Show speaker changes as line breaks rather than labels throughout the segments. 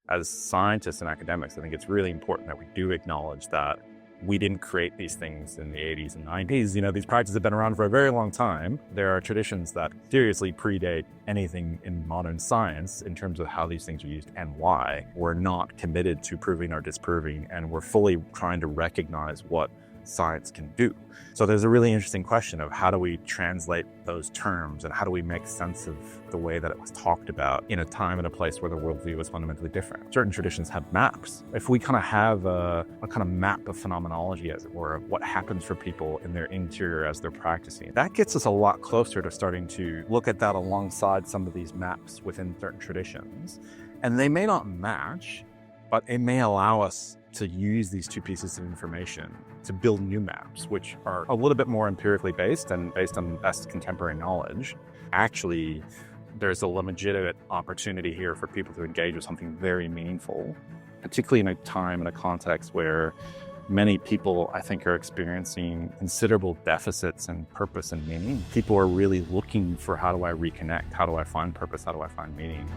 as scientists and academics, I think it's really important that we do acknowledge that we didn't create these things in the 80s and 90s. These practices have been around for a very long time. There are traditions that seriously predate anything in modern science in terms of how these things are used and why. We're not committed to proving or disproving, and we're fully trying to recognize what science can do. So there's a really interesting question of how do we translate those terms and how do we make sense of the way that it was talked about in a time and a place where the worldview was fundamentally different. Certain traditions have maps. If we kind of have a kind of map of phenomenology, as it were, of what happens for people in their interior as they're practicing, that gets us a lot closer to starting to look at that alongside some of these maps within certain traditions. And they may not match, but it may allow us to use these two pieces of information to build new maps, which are a little bit more empirically based and based on best contemporary knowledge. Actually, there's a legitimate opportunity here for people to engage with something very meaningful, particularly in a time and a context where many people, I think, are experiencing considerable deficits in purpose and meaning. People are really looking for, how do I reconnect? How do I find purpose? How do I find meaning?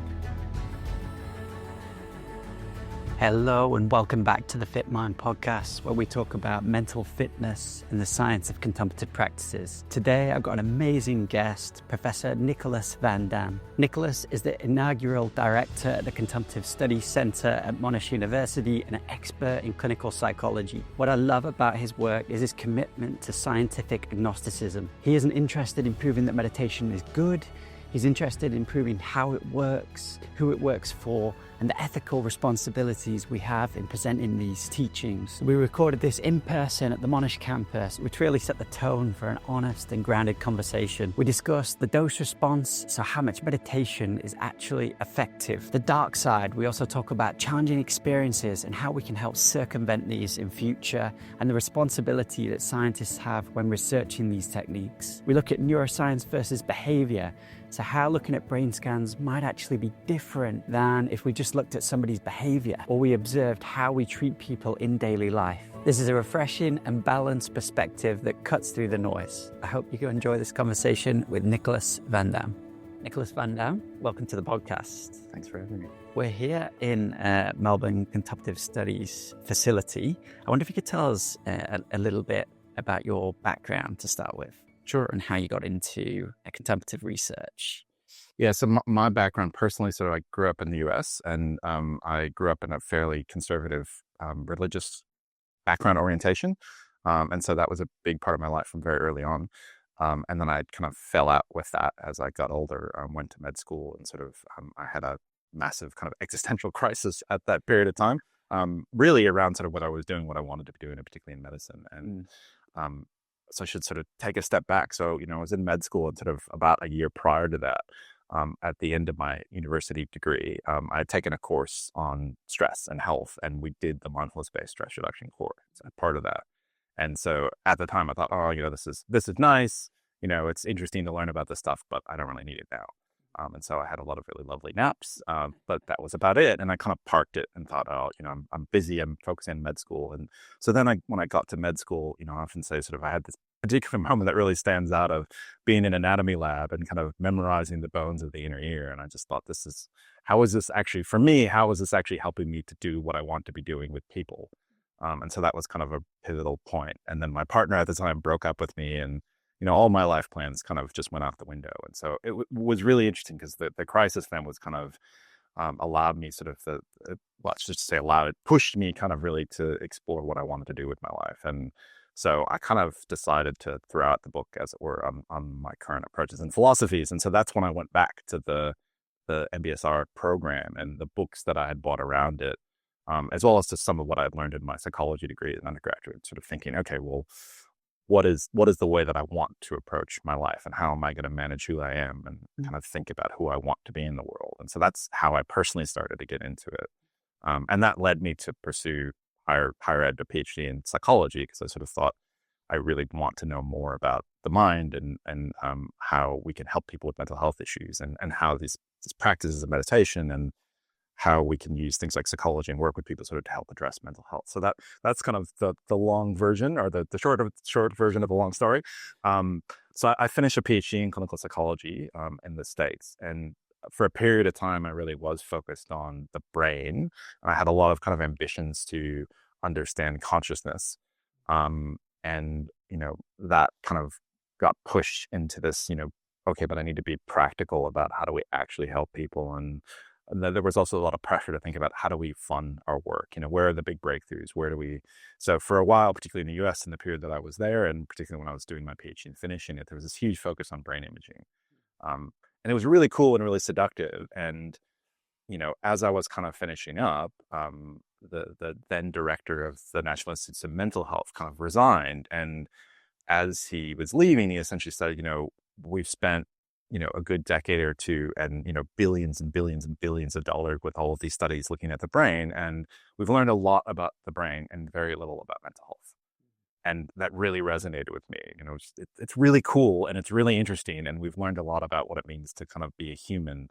Hello and welcome back to the FitMind podcast, where we talk about mental fitness and the science of contemplative practices. Today I've got an amazing guest, Professor Nicholas Van Dam. Nicholas is the inaugural director at the Contemplative Studies Centre at Monash University and an expert in clinical psychology. What I love about his work is his commitment to scientific agnosticism. He isn't interested in proving that meditation is good. He's interested in proving how it works, who it works for, and the ethical responsibilities we have in presenting these teachings. We recorded this in person at the Monash campus, which really set the tone for an honest and grounded conversation. We discussed the dose response, so how much meditation is actually effective. The dark side, we also talk about challenging experiences and how we can help circumvent these in future, and the responsibility that scientists have when researching these techniques. We look at neuroscience versus behavior, so how looking at brain scans might actually be different than if we just looked at somebody's behavior, or we observed how we treat people in daily life. This is a refreshing and balanced perspective that cuts through the noise. I hope you can enjoy this conversation with Nicholas Van Dam. Nicholas Van Dam, welcome to the podcast.
Thanks for having me.
We're here in Melbourne Contemplative Studies facility. I wonder if you could tell us a little bit about your background to start with.
Sure.
And how you got into contemplative research.
Yeah, so my background personally, so I grew up in the US, and I grew up in a fairly conservative religious background orientation. And so that was a big part of my life from very early on. And then I kind of fell out with that as I got older, went to med school, and sort of I had a massive kind of existential crisis at that period of time, really around sort of what I was doing, what I wanted to be doing, and particularly in medicine. And so I should sort of take a step back. So, I was in med school, and sort of about a year prior to that, at the end of my university degree, I had taken a course on stress and health, and we did the mindfulness-based stress reduction course as part of that. And so at the time I thought, this is nice. It's interesting to learn about this stuff, but I don't really need it now. And so I had a lot of really lovely naps, but that was about it. And I kind of parked it and thought, I'm busy. I'm focusing on med school. And so then when I got to med school, I often say sort of I had this particular moment that really stands out of being in an anatomy lab and kind of memorizing the bones of the inner ear. And I just thought, how is this actually helping me to do what I want to be doing with people? And so that was kind of a pivotal point. And then my partner at the time broke up with me, and all my life plans kind of just went out the window. And so it was really interesting because the crisis then was kind of allowed me sort of pushed me kind of really to explore what I wanted to do with my life. And so I kind of decided to throw out the book, as it were, on my current approaches and philosophies. And so that's when I went back to the MBSR program and the books that I had bought around it, as well as to some of what I'd learned in my psychology degree as an undergraduate, sort of thinking, okay, well, what is the way that I want to approach my life, and how am I going to manage who I am, and kind of think about who I want to be in the world. And so that's how I personally started to get into it. And that led me to pursue higher ed, a PhD in psychology, because I sort of thought I really want to know more about the mind and how we can help people with mental health issues, and how these practices of meditation, and how we can use things like psychology and work with people sort of to help address mental health. So that's kind of the long version, or the short version of a long story. So I finished a PhD in clinical psychology in the States, and for a period of time, I really was focused on the brain. I had a lot of kind of ambitions to understand consciousness. And, that kind of got pushed into this, okay, but I need to be practical about how do we actually help people. And there was also a lot of pressure to think about how do we fund our work? Where are the big breakthroughs? Where do we? So for a while, particularly in the US, in the period that I was there, and particularly when I was doing my PhD and finishing it, there was this huge focus on brain imaging. And it was really cool and really seductive. And, as I was kind of finishing up, the then director of the National Institutes of Mental Health kind of resigned. And as he was leaving, he essentially said, we've spent, a good decade or two and, billions and billions and billions of dollars with all of these studies looking at the brain. And we've learned a lot about the brain and very little about mental health. And that really resonated with me. It's really cool and it's really interesting. And we've learned a lot about what it means to kind of be a human.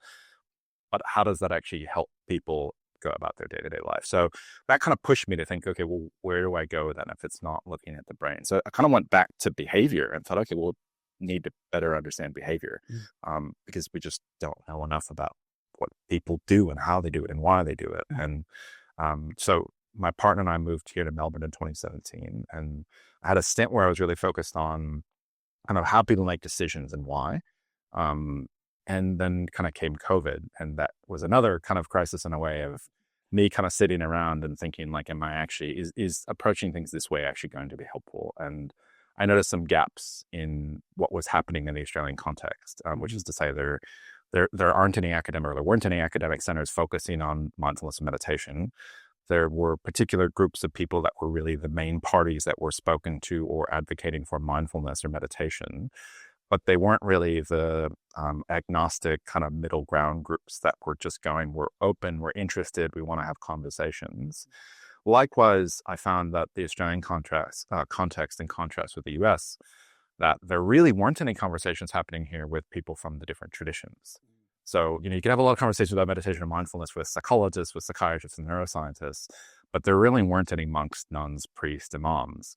But how does that actually help people go about their day-to-day life? So that kind of pushed me to think, okay, well, where do I go then if it's not looking at the brain? So I kind of went back to behavior and thought, okay, well, need to better understand behavior because we just don't know enough about what people do and how they do it and why they do it. And so my partner and I moved here to Melbourne in 2017, and I had a stint where I was really focused on kind of how people make decisions and why. And then kind of came COVID, and that was another kind of crisis in a way of me kind of sitting around and thinking like, am I actually, is approaching things this way actually going to be helpful? And I noticed some gaps in what was happening in the Australian context, which is to say there aren't any academic, or there weren't any academic centers focusing on mindfulness and meditation. There were particular groups of people that were really the main parties that were spoken to or advocating for mindfulness or meditation, but they weren't really the agnostic kind of middle ground groups that were just going, we're open, we're interested, we want to have conversations. Likewise, I found that the Australian context, in contrast with the US, that there really weren't any conversations happening here with people from the different traditions. So, you can have a lot of conversations about meditation and mindfulness with psychologists, with psychiatrists and neuroscientists, but there really weren't any monks, nuns, priests, imams.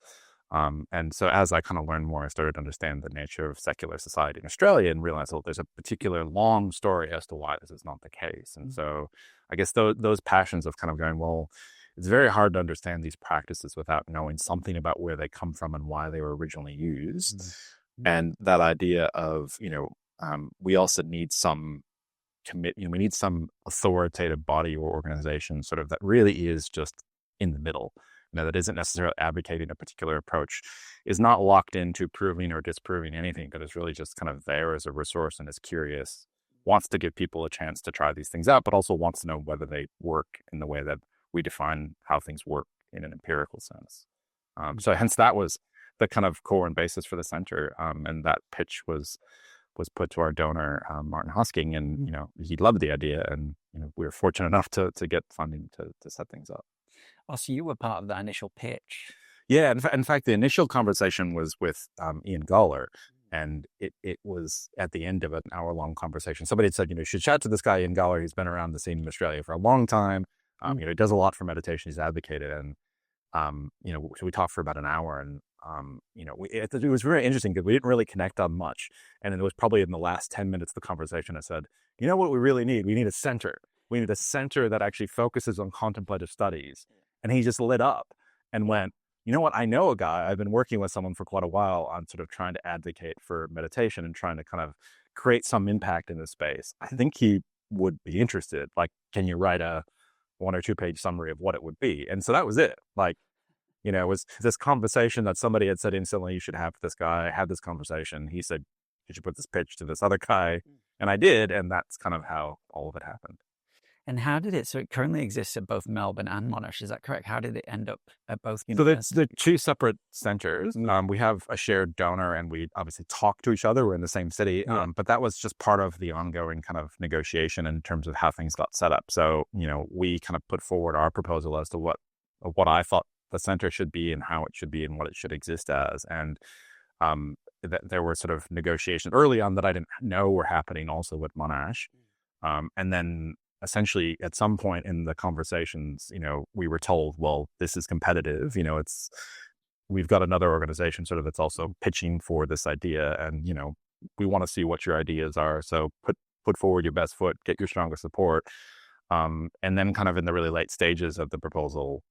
And so as I kind of learned more, I started to understand the nature of secular society in Australia and realized, oh, there's a particular long story as to why this is not the case. And so I guess those passions of kind of going, well, it's very hard to understand these practices without knowing something about where they come from and why they were originally used. And that idea of, we also need some we need some authoritative body or organization sort of that really is just in the middle, that isn't necessarily advocating a particular approach, is not locked into proving or disproving anything, but is really just kind of there as a resource and is curious, wants to give people a chance to try these things out, but also wants to know whether they work in the way that we define how things work in an empirical sense. So hence that was the kind of core and basis for the center. And that pitch was put to our donor, Martin Hosking, and, he loved the idea. And, we were fortunate enough to get funding to set things up.
Oh, so you were part of that initial pitch.
Yeah. In fact, the initial conversation was with Ian Goller. And it was at the end of an hour-long conversation. Somebody had said, you should chat to this guy, Ian Goller. He's been around the scene in Australia for a long time. He does a lot for meditation. He's advocated. And, so we talked for about an hour. And, it was very interesting because we didn't really connect on much. And it was probably in the last 10 minutes of the conversation, I said, you know what we really need? We need a center. We need a center that actually focuses on contemplative studies. And he just lit up and went, you know what? I know a guy. I've been working with someone for quite a while on sort of trying to advocate for meditation and trying to kind of create some impact in this space. I think he would be interested. Like, can you write a 1 or 2 page summary of what it would be? And so that was it. Like, it was this conversation that somebody had said instantly, you should have this guy. I had this conversation. He said, you should put this pitch to this other guy. And I did. And that's kind of how all of it happened.
And how did it, so it currently exists at both Melbourne and Monash, is that correct? How did it end up at both universities?
So they're two separate centers. We have a shared donor and we obviously talk to each other. We're in the same city, but that was just part of the ongoing kind of negotiation in terms of how things got set up. So, we kind of put forward our proposal as to what I thought the center should be and how it should be and what it should exist as. And there were sort of negotiations early on that I didn't know were happening also with Monash. And then essentially at some point in the conversations, we were told, well, this is competitive, we've got another organization sort of that's also pitching for this idea. And, we want to see what your ideas are. So put put forward your best foot, get your strongest support. And then kind of in the really late stages of the proposal,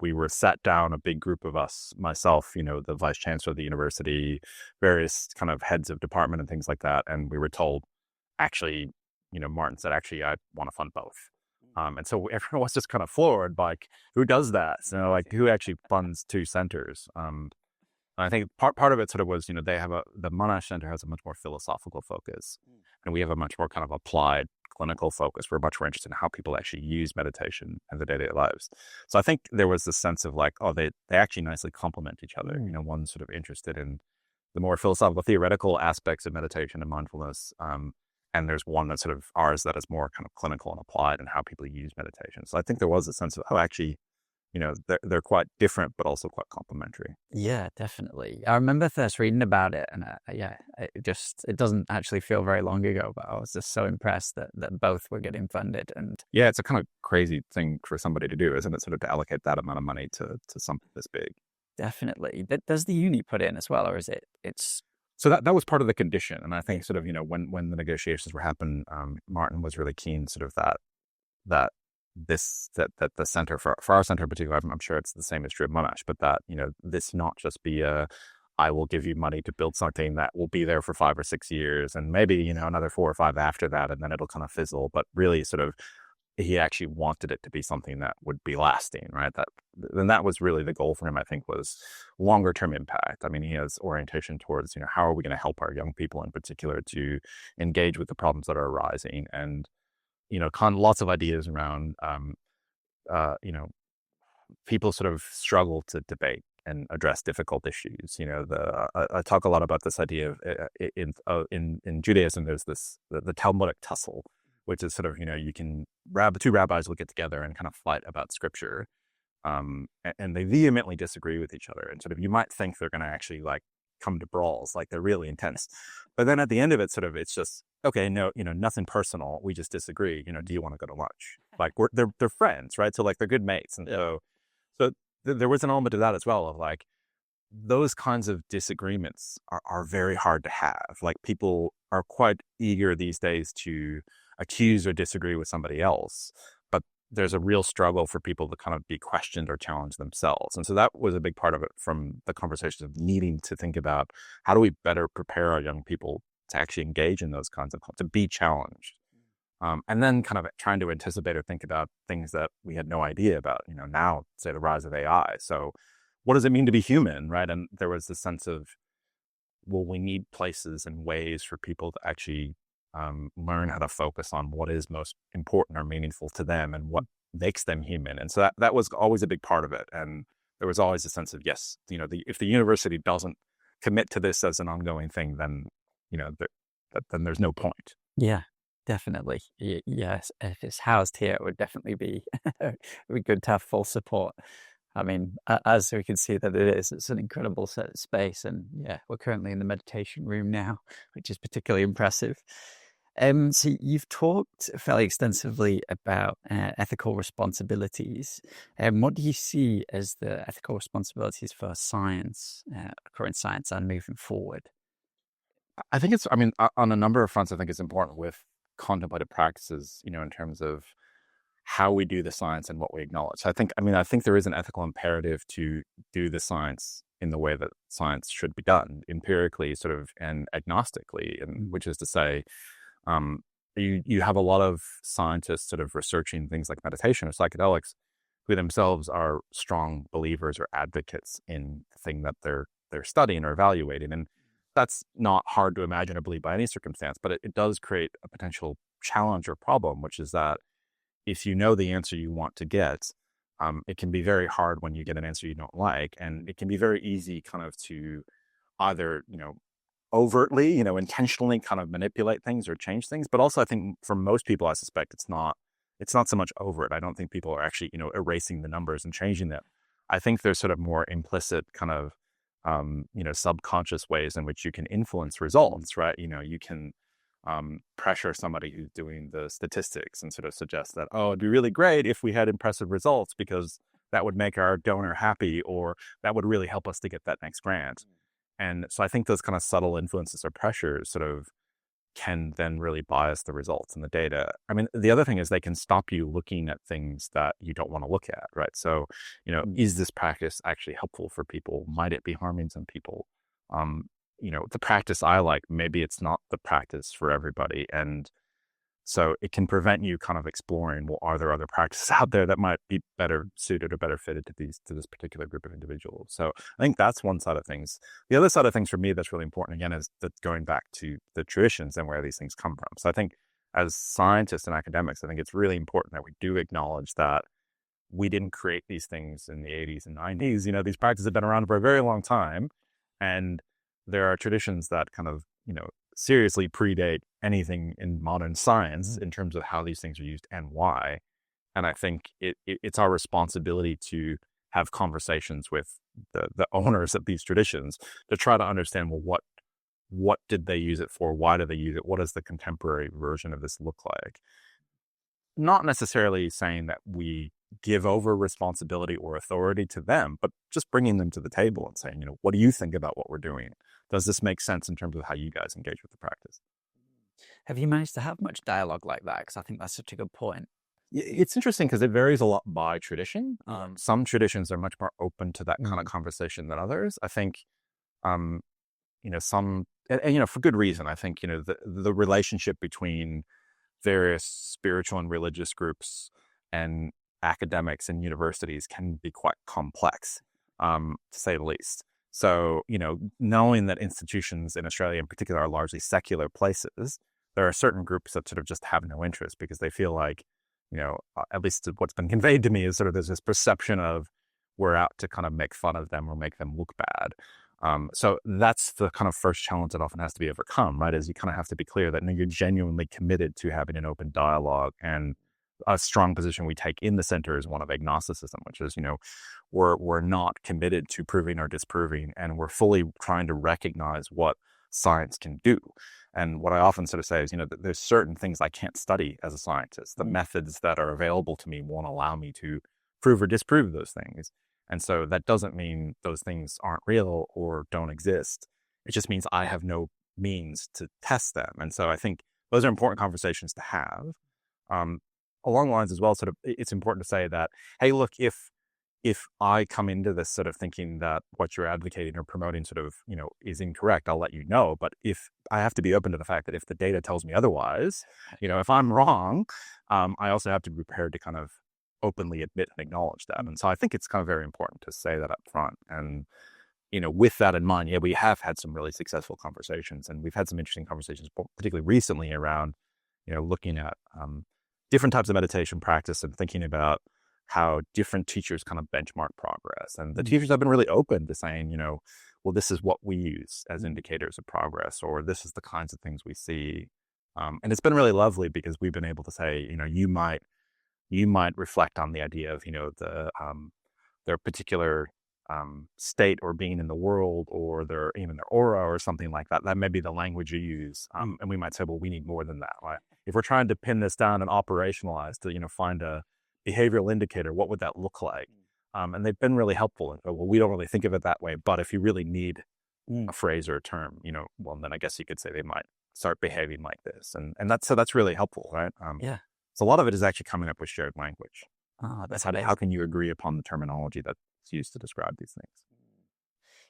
we were sat down, a big group of us, myself, the vice chancellor of the university, various kind of heads of department and things like that. And we were told, actually, Martin said, actually, I want to fund both. And so everyone was just kind of floored, like, who does that? So, like, who actually funds two centers? And I think part of it sort of was, they have the Monash Center has a much more philosophical focus, and we have a much more kind of applied clinical focus. We're much more interested in how people actually use meditation in their daily lives. So I think there was this sense of like, oh, they actually nicely complement each other. One's sort of interested in the more philosophical, theoretical aspects of meditation and mindfulness. And there's one that's sort of ours that is more kind of clinical and applied and how people use meditation. So I think there was a sense of, actually, they're quite different, but also quite complementary.
Yeah, definitely. I remember first reading about it, and it doesn't actually feel very long ago, but I was just so impressed that both were getting funded. And
yeah, it's a kind of crazy thing for somebody to do, isn't it? Sort of to allocate that amount of money to something this big.
Definitely. Does the uni put in as well, or is it's?
So that was part of the condition. And I think sort of, when the negotiations were happening, Martin was really keen sort of that the center for our center in particular, I'm sure it's the same as true of Monash, but that, this not just be I will give you money to build something that will be there for 5 or 6 years and maybe, another 4 or 5 after that, and then it'll kind of fizzle, but really sort of, he actually wanted it to be something that would be lasting, right? That was really the goal for him, I think, was longer term impact. I mean, he has orientation towards, how are we going to help our young people in particular to engage with the problems that are arising, and, lots of ideas around, people sort of struggle to debate and address difficult issues. I talk a lot about this idea of in Judaism, there's the Talmudic tussle, which is sort of, you can two rabbis will get together and kind of fight about scripture. And they vehemently disagree with each other. And sort of, you might think they're going to actually like come to brawls, like they're really intense. But then at the end of it, sort of, it's just, okay, no, nothing personal. We just disagree. Do you want to go to lunch? Like they're friends, right? So like they're good mates. And so there was an element of that as well, of like, those kinds of disagreements are very hard to have. Like, people are quite eager these days to accuse or disagree with somebody else, but there's a real struggle for people to kind of be questioned or challenged themselves. And so that was a big part of it, from the conversations of needing to think about how do we better prepare our young people to actually engage in those kinds of, to be challenged. And then kind of trying to anticipate or think about things that we had no idea about, now, say, the rise of AI. So what does it mean to be human, right? And there was this sense of, well, we need places and ways for people to actually learn how to focus on what is most important or meaningful to them and what makes them human. And so that was always a big part of it. And there was always a sense of, yes, if the university doesn't commit to this as an ongoing thing, then, then there's no point.
Yeah, definitely. Yes, if it's housed here, it would definitely be, it would be good to have full support. I mean, as we can see that it's an incredible set of space. And yeah, we're currently in the meditation room now, which is particularly impressive. So you've talked fairly extensively about ethical responsibilities. What do you see as the ethical responsibilities for science, current science, and moving forward?
I think on a number of fronts, I think it's important with contemplative practices, in terms of how we do the science and what we acknowledge. I think there is an ethical imperative to do the science in the way that science should be done, empirically, sort of, and agnostically, and which is to say, you have a lot of scientists sort of researching things like meditation or psychedelics, who themselves are strong believers or advocates in the thing that they're studying or evaluating. And that's not hard to imagine or believe by any circumstance, but it does create a potential challenge or problem, which is that if you know the answer you want to get, it can be very hard when you get an answer you don't like. And it can be very easy kind of to either, overtly, intentionally kind of manipulate things or change things. But also, I think for most people, I suspect it's not so much overt. I don't think people are actually, erasing the numbers and changing them. I think there's sort of more implicit kind of, subconscious ways in which you can influence results, right? You can pressure somebody who's doing the statistics and sort of suggest that, oh, it'd be really great if we had impressive results because that would make our donor happy, or that would really help us to get that next grant. And so I think those kind of subtle influences or pressures sort of can then really bias the results and the data. I mean, the other thing is they can stop you looking at things that you don't want to look at, right? So, is this practice actually helpful for people? Might it be harming some people? The practice I like, maybe it's not the practice for everybody. And so it can prevent you kind of exploring, well, are there other practices out there that might be better suited or better fitted to this particular group of individuals? So I think that's one side of things. The other side of things for me that's really important, again, is that going back to the traditions and where these things come from. So I think as scientists and academics, I think it's really important that we do acknowledge that we didn't create these things in the 80s and 90s. These practices have been around for a very long time. And there are traditions that kind of, seriously predate anything in modern science in terms of how these things are used and why. And I think it's our responsibility to have conversations with the owners of these traditions to try to understand, well, what did they use it for? Why do they use it? What does the contemporary version of this look like? Not necessarily saying that we give over responsibility or authority to them, but just bringing them to the table and saying, what do you think about what we're doing? Does this make sense in terms of how you guys engage with the practice?
Have you managed to have much dialogue like that? Because I think that's such a good point.
It's interesting because it varies a lot by tradition. Some traditions are much more open to that kind of conversation than others. I think, some, and for good reason. I think, the relationship between various spiritual and religious groups and academics and universities can be quite complex, to say the least. So, knowing that institutions in Australia in particular are largely secular places, there are certain groups that sort of just have no interest because they feel like, at least what's been conveyed to me is sort of there's this perception of we're out to kind of make fun of them or make them look bad. So that's the kind of first challenge that often has to be overcome, right? Is you kind of have to be clear that you're genuinely committed to having an open dialogue. And a strong position we take in the center is one of agnosticism, which is, we're not committed to proving or disproving, and we're fully trying to recognize what science can do. And what I often sort of say is, there's certain things I can't study as a scientist. The methods that are available to me won't allow me to prove or disprove those things. And so that doesn't mean those things aren't real or don't exist. It just means I have no means to test them. And so I think those are important conversations to have. Along the lines as well, sort of, it's important to say that, hey, look, if I come into this sort of thinking that what you're advocating or promoting sort of, is incorrect, I'll let you know. But if I have to be open to the fact that if the data tells me otherwise, if I'm wrong, I also have to be prepared to kind of openly admit and acknowledge that. And so I think it's kind of very important to say that up front. And, with that in mind, we have had some really successful conversations, and we've had some interesting conversations, particularly recently around, looking at different types of meditation practice and thinking about how different teachers kind of benchmark progress. And the teachers have been really open to saying, well, this is what we use as indicators of progress, or this is the kinds of things we see. And it's been really lovely because we've been able to say, you might reflect on the idea of, their particular state or being in the world, or their aura or something like that. That may be the language you use. And we might say, well, we need more than that, right? If we're trying to pin this down and operationalize to, find a behavioral indicator, what would that look like? And they've been really helpful. And well, we don't really think of it that way, but if you really need a phrase or a term, well, then I guess you could say they might start behaving like this. And that's really helpful, right? So a lot of it is actually coming up with shared language.
That's
how can you agree upon the terminology that's used to describe these things?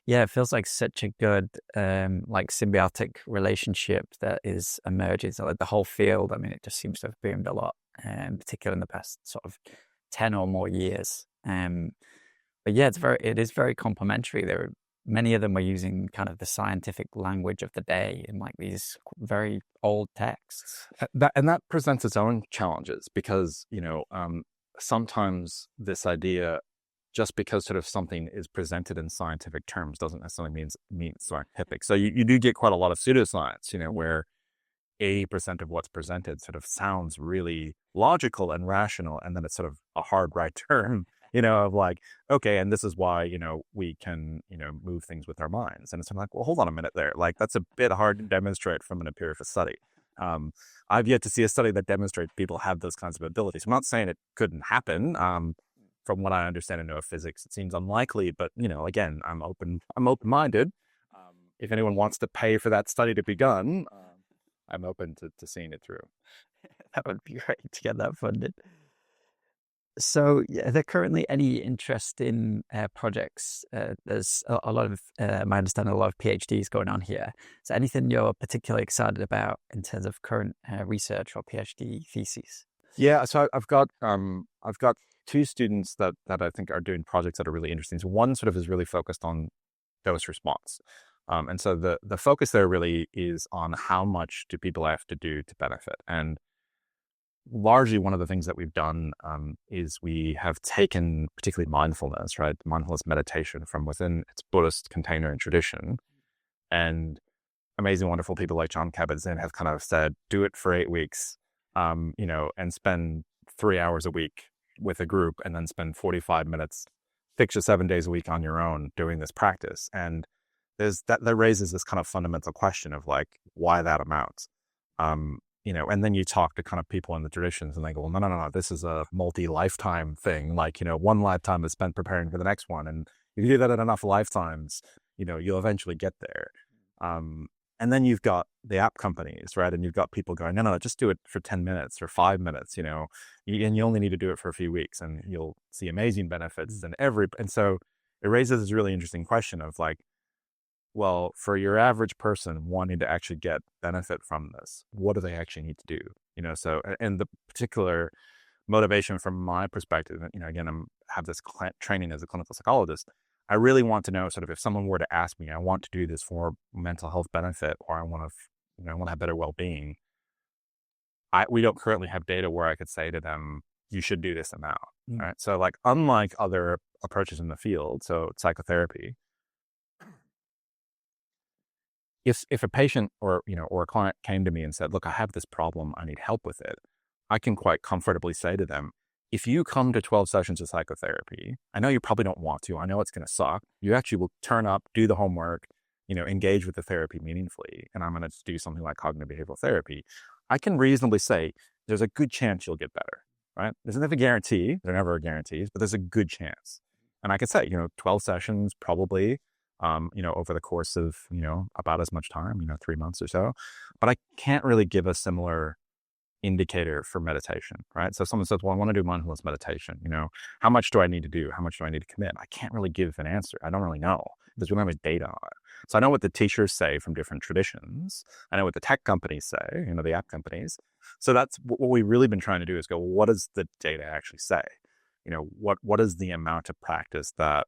Yeah, it feels like such a good, symbiotic relationship that is emerging. So like the whole field, it just seems to have boomed a lot, particularly in the past sort of 10 or more years. But yeah, it is very complementary. Many of them were using kind of the scientific language of the day in like these very old texts.
That presents its own challenges because, sometimes this idea, just because sort of something is presented in scientific terms doesn't necessarily mean scientific. So you do get quite a lot of pseudoscience, where 80% of what's presented sort of sounds really logical and rational. And then it's sort of a hard right turn, of like, okay, and this is why, we can, move things with our minds. And it's like, well, hold on a minute there. Like, that's a bit hard to demonstrate from an empirical study. I've yet to see a study that demonstrates people have those kinds of abilities. I'm not saying it couldn't happen. From what I understand in neurophysics, it seems unlikely, but again, I'm open-minded. If anyone wants to pay for that study to be done, I'm open to seeing it through.
That would be great to get that funded. So, are there currently any interesting projects? There's a lot of, my understanding, a lot of PhDs going on here. Is there anything you're particularly excited about in terms of current research or PhD theses?
Yeah, so I've got two students that I think are doing projects that are really interesting. So one sort of is really focused on dose response. And so the focus there really is on how much do people have to do to benefit. And largely one of the things that we've done is we have taken particularly mindfulness, right? Mindfulness meditation from within its Buddhist container and tradition. And amazing, wonderful people like John Kabat-Zinn have kind of said, do it for 8 weeks, and spend 3 hours a week with a group and then spend 45 minutes, 6 or 7 days a week on your own doing this practice. And that raises this kind of fundamental question of like, why that amount? And then you talk to kind of people in the traditions and they go, well, no, this is a multi-lifetime thing. Like, one lifetime is spent preparing for the next one. And if you do that at enough lifetimes, you'll eventually get there. And then you've got the app companies, right? And you've got people going, no, just do it for 10 minutes or 5 minutes, and you only need to do it for a few weeks and you'll see amazing benefits. And so it raises this really interesting question of like, well, for your average person wanting to actually get benefit from this, what do they actually need to do? So, and the particular motivation from my perspective, again, have this training as a clinical psychologist. I really want to know sort of if someone were to ask me, I want to do this for mental health benefit, or I want to have better well-being. We don't currently have data where I could say to them, you should do this amount, right? So like, unlike other approaches in the field, so psychotherapy, if a patient or a client came to me and said, look, I have this problem, I need help with it, I can quite comfortably say to them, if you come to 12 sessions of psychotherapy, I know you probably don't want to, I know it's going to suck. You actually will turn up, do the homework, engage with the therapy meaningfully. And I'm going to do something like cognitive behavioral therapy. I can reasonably say there's a good chance you'll get better, right? There's never a guarantee. There never are guarantees, but there's a good chance. And I could say, 12 sessions probably, over the course of, about as much time, 3 months or so. But I can't really give a similar indicator for meditation, right? So if someone says, well, I want to do mindfulness meditation, how much do I need to do? How much do I need to commit? I can't really give an answer. I don't really know because we don't have any data on it. So I know what the teachers say from different traditions. I know what the tech companies say, the app companies. So that's what we've really been trying to do is go, well, what does the data actually say? What is the amount of practice that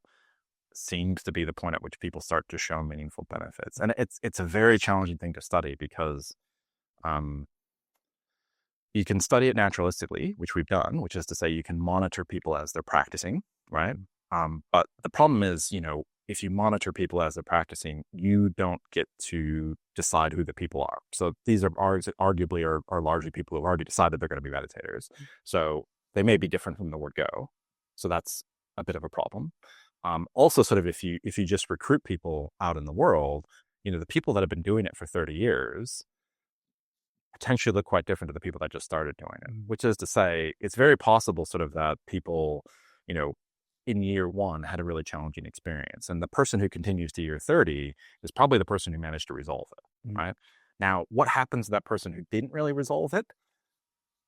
seems to be the point at which people start to show meaningful benefits? And it's a very challenging thing to study because you can study it naturalistically, which we've done, which is to say you can monitor people as they're practicing, right? But the problem is, if you monitor people as they're practicing, you don't get to decide who the people are. So these are arguably are largely people who have already decided they're going to be meditators. So they may be different from the word go. So that's a bit of a problem. Also, sort of if you just recruit people out in the world, the people that have been doing it for 30 years potentially look quite different to the people that just started doing it, which is to say, it's very possible sort of that people, in year one had a really challenging experience. And the person who continues to year 30 is probably the person who managed to resolve it, right? Now, what happens to that person who didn't really resolve it?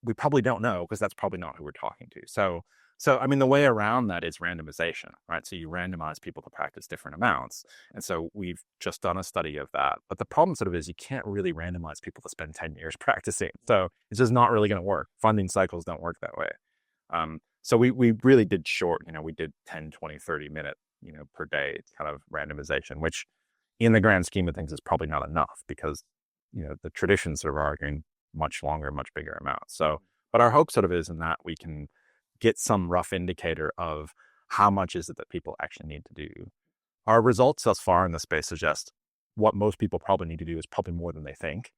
We probably don't know because that's probably not who we're talking to. So I mean, the way around that is randomization, right? So you randomize people to practice different amounts. And so we've just done a study of that. But the problem sort of is you can't really randomize people to spend 10 years practicing. So it's just not really going to work. Funding cycles don't work that way. So we really did short, we did 10, 20, 30 minute, per day kind of randomization, which in the grand scheme of things is probably not enough because, the traditions sort of are arguing much longer, much bigger amounts. So, but our hope sort of is in that we can get some rough indicator of how much is it that people actually need to do. Our results thus far in the space suggest what most people probably need to do is probably more than they think.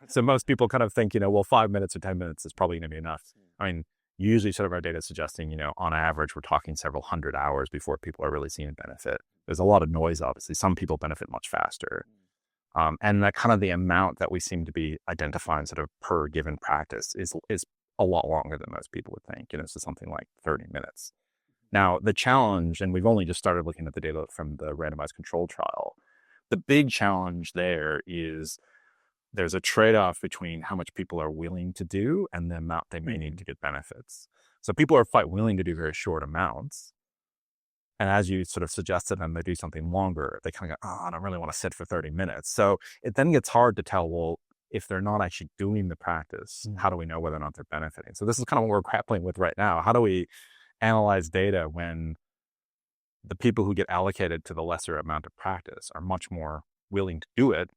So most people kind of think, well, 5 minutes or 10 minutes is probably going to be enough. I mean, usually sort of our data is suggesting, on average, we're talking several hundred hours before people are really seeing benefit. There's a lot of noise, obviously. Some people benefit much faster. And that kind of the amount that we seem to be identifying sort of per given practice is a lot longer than most people would think, so something like 30 minutes. Now, the challenge, and we've only just started looking at the data from the randomized control trial, the big challenge there is there's a trade-off between how much people are willing to do and the amount they may need to get benefits. So people are quite willing to do very short amounts. And as you sort of suggested them, they do something longer. They kind of go, oh, I don't really want to sit for 30 minutes. So it then gets hard to tell, well, if they're not actually doing the practice, how do we know whether or not they're benefiting? So this is kind of what we're grappling with right now. How do we analyze data when the people who get allocated to the lesser amount of practice are much more willing to do it,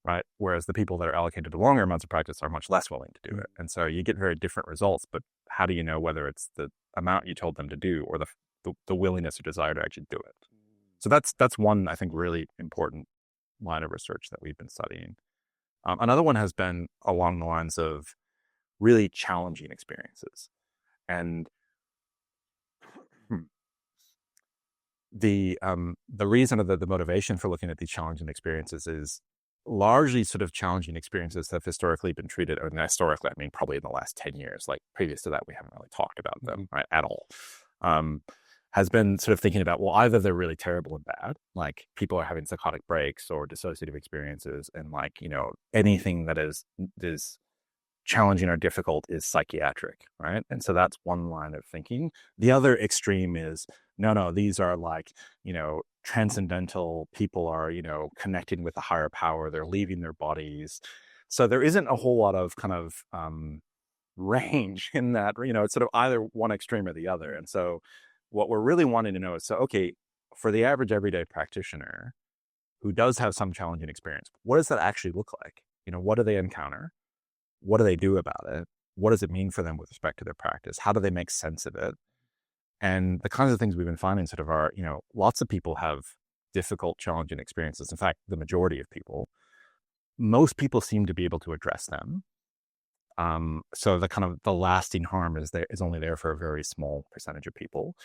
right? Whereas the people that are allocated to longer amounts of practice are much less willing to do it. And so you get very different results, but how do you know whether it's the amount you told them to do or the willingness or desire to actually do it? So that's one, I think, really important line of research that we've been studying. Another one has been along the lines of really challenging experiences. And the reason or the motivation for looking at these challenging experiences is largely sort of challenging experiences have historically been treated, and historically, I mean, probably in the last 10 years, like previous to that, we haven't really talked about them, right, at all. Has been sort of thinking about, well, either they're really terrible and bad, like people are having psychotic breaks or dissociative experiences, and like, you know, anything that is challenging or difficult is psychiatric, right? And so that's one line of thinking. The other extreme is, no, these are like, you know, transcendental. People are, you know, connecting with a higher power. They're leaving their bodies. So there isn't a whole lot of kind of range in that, you know, it's sort of either one extreme or the other. And so what we're really wanting to know is, so, okay, for the average everyday practitioner who does have some challenging experience, what does that actually look like? You know, what do they encounter? What do they do about it? What does it mean for them with respect to their practice? How do they make sense of it? And the kinds of things we've been finding sort of are, you know, lots of people have difficult, challenging experiences. In fact, the majority of people, most people seem to be able to address them. So the kind of the lasting harm is only there for a very small percentage of people.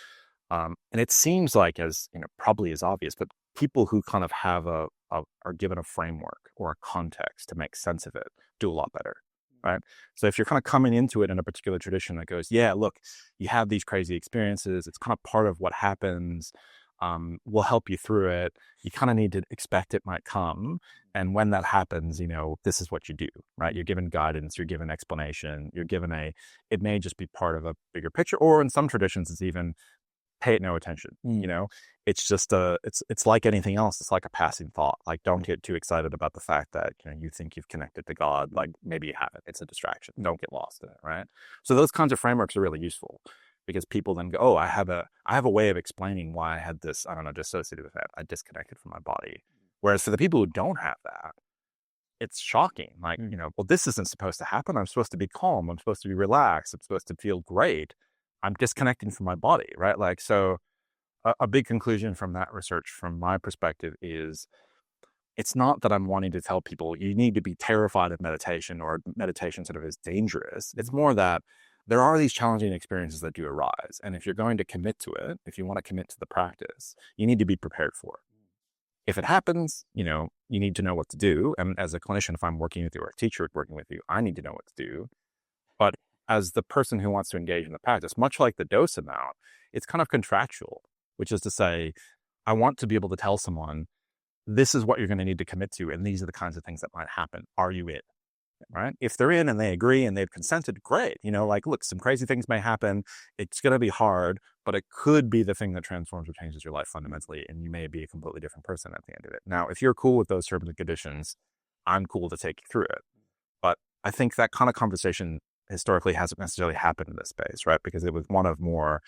And it seems like, as you know, probably is obvious, but people who kind of have are given a framework or a context to make sense of it do a lot better, right? So if you're kind of coming into it in a particular tradition that goes, yeah, look, you have these crazy experiences, it's kind of part of what happens. We'll help you through it. You kind of need to expect it might come. And when that happens, you know, this is what you do, right? You're given guidance, you're given explanation, you're given it may just be part of a bigger picture, or in some traditions, it's even pay it no attention. You know, it's just it's like anything else. It's like a passing thought. Like, don't get too excited about the fact that, you know, you think you've connected to God. Like, maybe you haven't. It's a distraction. Don't get lost in it, right? So those kinds of frameworks are really useful, because people then go, oh, I have a way of explaining why I had this, I don't know, dissociative event. I disconnected from my body. Whereas for the people who don't have that, it's shocking. Like, you know, well, this isn't supposed to happen. I'm supposed to be calm. I'm supposed to be relaxed. I'm supposed to feel great. I'm disconnecting from my body, right? Like, so a big conclusion from that research, from my perspective, is it's not that I'm wanting to tell people you need to be terrified of meditation, or meditation sort of is dangerous. It's more that there are these challenging experiences that do arise. And if you're going to commit to it, if you want to commit to the practice, you need to be prepared for it. If it happens, you know, you need to know what to do. And as a clinician, if I'm working with you, or a teacher working with you, I need to know what to do. But as the person who wants to engage in the practice, much like the dose amount, it's kind of contractual, which is to say, I want to be able to tell someone, this is what you're going to need to commit to, and these are the kinds of things that might happen. Are you in? Right? If they're in and they agree and they've consented, great. You know, like, look, some crazy things may happen. It's going to be hard, but it could be the thing that transforms or changes your life fundamentally, and you may be a completely different person at the end of it. Now, if you're cool with those terms and conditions, I'm cool to take you through it. But I think that kind of conversation historically hasn't necessarily happened in this space, right? Because it was one of more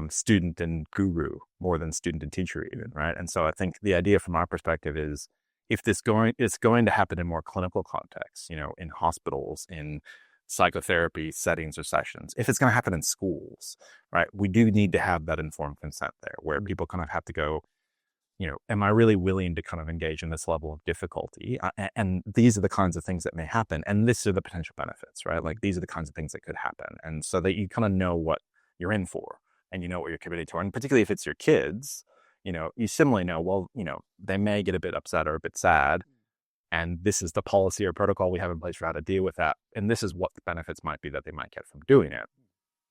student and guru, more than student and teacher even, right? And so I think the idea from our perspective is, if it's going to happen in more clinical contexts, you know, in hospitals, in psychotherapy settings or sessions, if it's going to happen in schools, right, we do need to have that informed consent there, where people kind of have to go, you know, am I really willing to kind of engage in this level of difficulty? And these are the kinds of things that may happen. And these are the potential benefits, right? Like, these are the kinds of things that could happen. And so that you kind of know what you're in for, and you know what you're committed to. And particularly if it's your kids, you know, you similarly know, well, you know, they may get a bit upset or a bit sad, and this is the policy or protocol we have in place for how to deal with that. And this is what the benefits might be that they might get from doing it.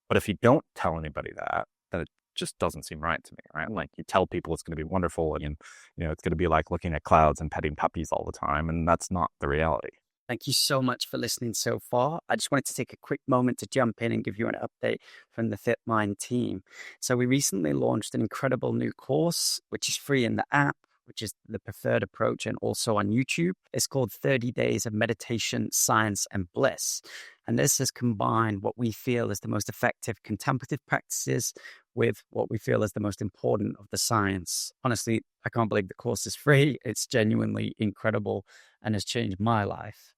But if you don't tell anybody that, then it just doesn't seem right to me, right? Like, you tell people it's going to be wonderful, and, you know, it's going to be like looking at clouds and petting puppies all the time, and that's not the reality.
Thank you so much for listening so far. I just wanted to take a quick moment to jump in and give you an update from the FitMind team. So we recently launched an incredible new course, which is free in the app, which is the preferred approach, and also on YouTube. It's called 30 Days of Meditation, Science, and Bliss. And this has combined what we feel is the most effective contemplative practices with what we feel is the most important of the science. Honestly, I can't believe the course is free. It's genuinely incredible and has changed my life.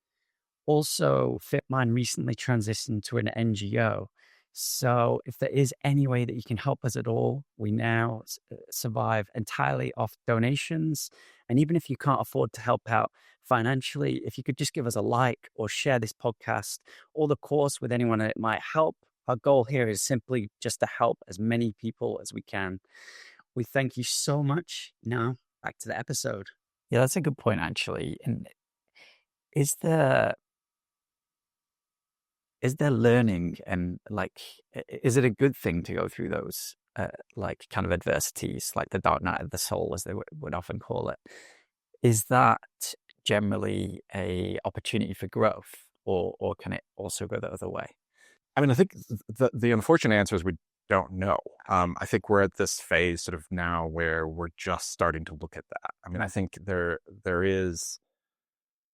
Also, FitMind recently transitioned to an NGO. So if there is any way that you can help us at all, we now survive entirely off donations. And even if you can't afford to help out financially, if you could just give us a like or share this podcast or the course with anyone that it might help. Our goal here is simply just to help as many people as we can. We thank you so much. Now, back to the episode. Yeah, that's a good point, actually. And is there learning and is it a good thing to go through those kind of adversities, like the dark night of the soul, as they would often call it? Is that generally a opportunity for growth, or can it also go the other way?
I mean, I think the unfortunate answer is we don't know. I think we're at this phase sort of now where we're just starting to look at that. I mean, I think there is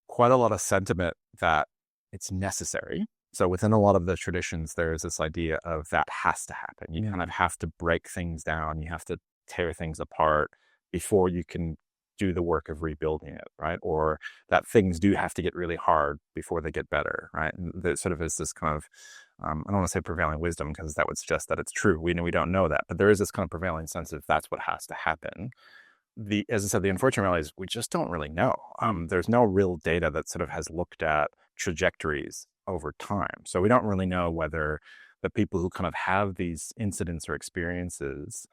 quite a lot of sentiment that it's necessary. So within a lot of the traditions, there's this idea of that has to happen. You kind of have to break things down. You have to tear things apart before you can do the work of rebuilding it, right? Or that things do have to get really hard before they get better, right? And there sort of is this kind of, I don't want to say prevailing wisdom because that would suggest that it's true. We know we don't know that, but there is this kind of prevailing sense of that's what has to happen. As I said, the unfortunate reality is we just don't really know. There's no real data that sort of has looked at trajectories over time. So we don't really know whether the people who kind of have these incidents or experiences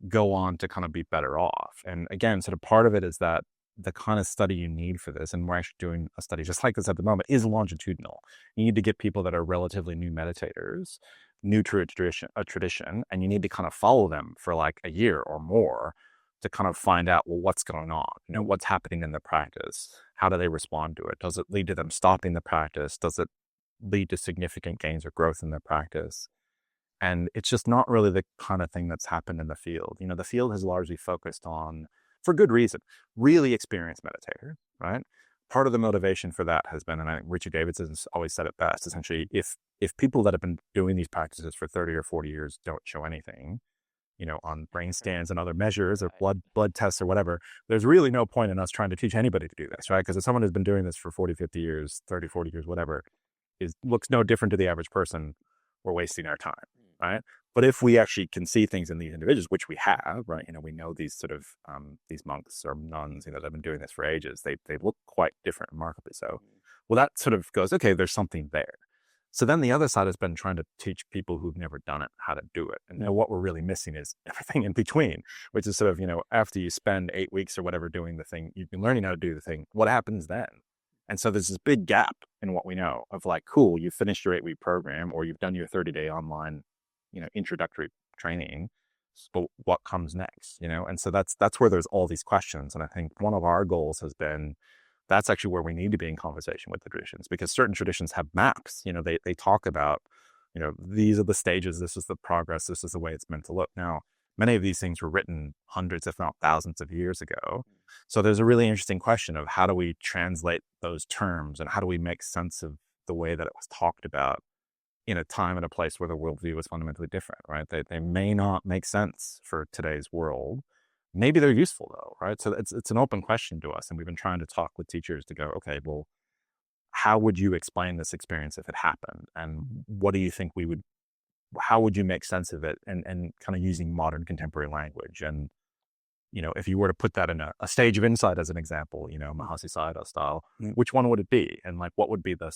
go on to kind of be better off. And again, sort of part of it is that the kind of study you need for this, and we're actually doing a study just like this at the moment, is longitudinal. You need to get people that are relatively new meditators, new to a tradition, and you need to kind of follow them for like a year or more to kind of find out, well, what's going on? You know, what's happening in their practice? How do they respond to it? Does it lead to them stopping the practice? Does it lead to significant gains or growth in their practice? And it's just not really the kind of thing that's happened in the field. You know, the field has largely focused on, for good reason, really experienced meditators, right? Part of the motivation for that has been, and I think Richard Davidson's always said it best, essentially, if people that have been doing these practices for 30 or 40 years don't show anything, you know, on brain scans and other measures or blood tests or whatever, there's really no point in us trying to teach anybody to do this, right? Because if someone who's been doing this for 40, 50 years, 30, 40 years, whatever, looks no different to the average person, we're wasting our time, right? But if we actually can see things in these individuals, which we have, right? You know, we know these sort of, these monks or nuns, you know, that have been doing this for ages, they look quite different, remarkably so. Well, that sort of goes, okay, there's something there. So then the other side has been trying to teach people who've never done it how to do it. And what we're really missing is everything in between, which is sort of, you know, after you spend 8 weeks or whatever doing the thing, you've been learning how to do the thing, what happens then? And so there's this big gap in what we know of like, cool, you finished your 8-week program or you've done your 30-day online, you know, introductory training, but what comes next, you know? And so that's where there's all these questions. And I think one of our goals has been, that's actually where we need to be in conversation with the traditions, because certain traditions have maps, you know, they talk about, you know, these are the stages, this is the progress, this is the way it's meant to look. Now, many of these things were written hundreds, if not thousands of years ago. So there's a really interesting question of how do we translate those terms and how do we make sense of the way that it was talked about in a time and a place where the worldview was fundamentally different, right? They may not make sense for today's world. Maybe they're useful though, right? So it's an open question to us. And we've been trying to talk with teachers to go, okay, well, how would you explain this experience if it happened? And what do you think how would you make sense of it? And kind of using modern contemporary language. And, you know, if you were to put that in a stage of insight as an example, you know, Mahasi Sayadaw style, which one would it be? And like, what would be the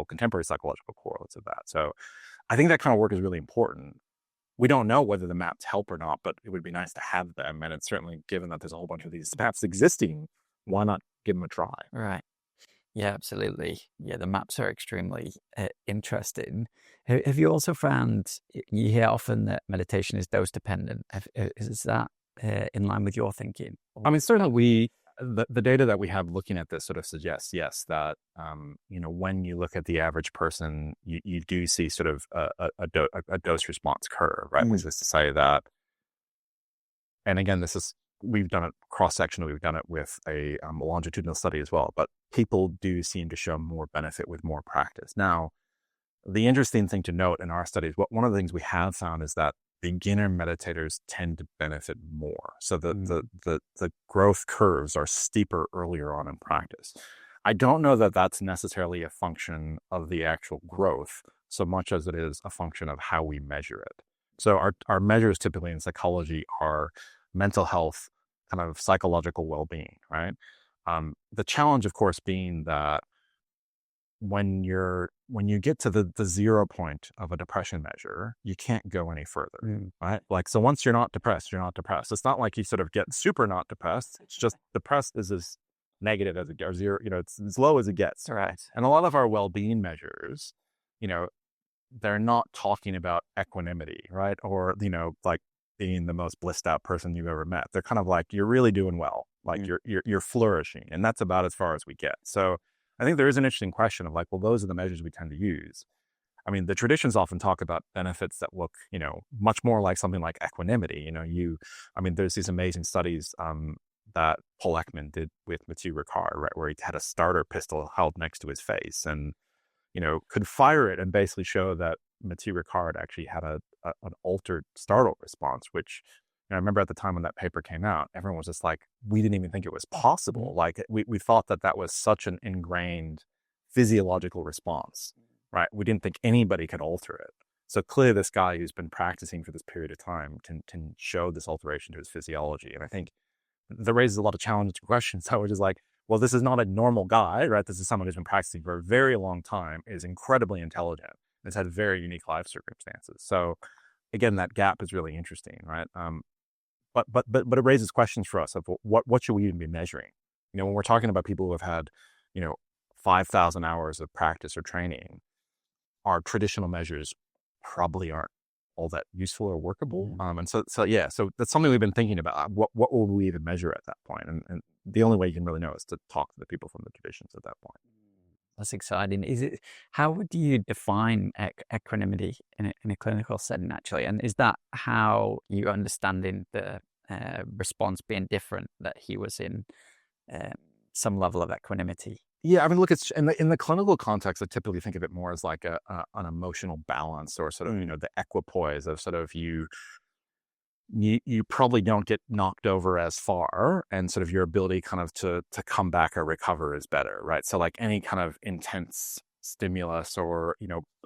contemporary psychological correlates of that? So I think that kind of work is really important. We don't know whether the maps help or not, but it would be nice to have them. And it's certainly, given that there's a whole bunch of these maps existing, why not give them a try?
Right. Yeah, absolutely. Yeah, the maps are extremely interesting. Have you also found, you hear often that meditation is dose dependent. Is that in line with your thinking?
I mean, certainly the data that we have looking at this sort of suggests, yes, that when you look at the average person, you do see sort of a dose response curve, right? Which is to say that, and again, we've done it cross-sectional, we've done it with a longitudinal study as well, but people do seem to show more benefit with more practice. Now, the interesting thing to note in our studies, one of the things we have found is that beginner meditators tend to benefit more. So the growth curves are steeper earlier on in practice. I don't know that that's necessarily a function of the actual growth so much as it is a function of how we measure it. So our measures typically in psychology are mental health, kind of psychological well-being, right? The challenge, of course, being that when you get to the 0 point of a depression measure, you can't go any further, right? Like, so once you're not depressed, you're not depressed. It's not like you sort of get super not depressed. It's just depressed is as negative as it gets, or zero, it's as low as it gets.
Right.
And a lot of our well-being measures, they're not talking about equanimity, right? Or, like being the most blissed out person you've ever met. They're kind of like, you're really doing well. Like you're flourishing. And that's about as far as we get. So I think there is an interesting question of like, well, those are the measures we tend to use. I mean, the traditions often talk about benefits that look, much more like something like equanimity. There's these amazing studies that Paul Ekman did with Mathieu Ricard, right, where he had a starter pistol held next to his face and, could fire it and basically show that Mathieu Ricard actually had an altered startle response, which, I remember at the time when that paper came out, everyone was just like, we didn't even think it was possible. Like we thought that was such an ingrained physiological response, right? We didn't think anybody could alter it. So clearly this guy who's been practicing for this period of time can show this alteration to his physiology. And I think that raises a lot of challenging questions. So which is like, well, this is not a normal guy, right? This is someone who's been practicing for a very long time, is incredibly intelligent, has had very unique life circumstances. So again, that gap is really interesting, right? But it raises questions for us of what should we even be measuring? When we're talking about people who have had, 5,000 hours of practice or training, our traditional measures probably aren't all that useful or workable. And so that's something we've been thinking about. What will we even measure at that point? And the only way you can really know is to talk to the people from the traditions at that point.
That's exciting. How would you define equanimity in a clinical setting, actually? And is that how you understanding the response being different, that he was in some level of equanimity?
Yeah, look, it's in the clinical context, I typically think of it more as like an emotional balance, or sort of, the equipoise of sort of you probably don't get knocked over as far, and sort of your ability kind of to come back or recover is better, right? So like any kind of intense stimulus or,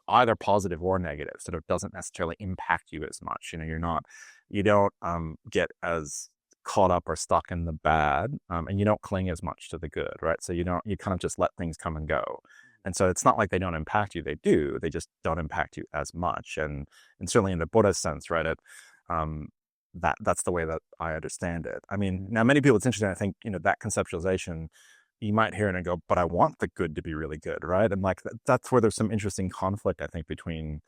either positive or negative sort of doesn't necessarily impact you as much. You don't get as caught up or stuck in the bad, and you don't cling as much to the good, right? So you kind of just let things come and go. And so it's not like they don't impact you, they do, they just don't impact you as much. And certainly in the Buddhist sense, right, that's the way that I understand it. Now many people, it's interesting, I think, that conceptualization, you might hear it and go, but I want the good to be really good, right? And like that's where there's some interesting conflict, I think, between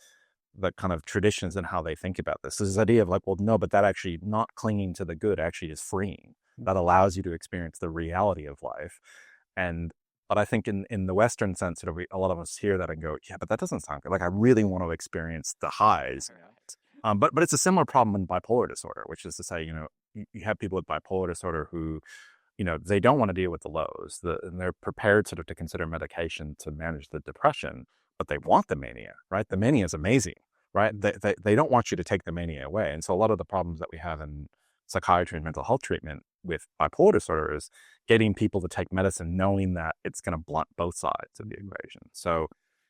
the kind of traditions and how they think about this. This idea of like, well, no, but that actually, not clinging to the good actually is freeing. That allows you to experience the reality of life. But I think in the Western sense, a lot of us hear that and go, yeah, but that doesn't sound good. Like, I really want to experience the highs. But it's a similar problem in bipolar disorder, which is to say, you have people with bipolar disorder who, they don't want to deal with the lows, and they're prepared sort of to consider medication to manage the depression, but they want the mania, right? The mania is amazing, right? They don't want you to take the mania away. And so a lot of the problems that we have in psychiatry and mental health treatment with bipolar disorder is getting people to take medicine knowing that it's going to blunt both sides of the equation. So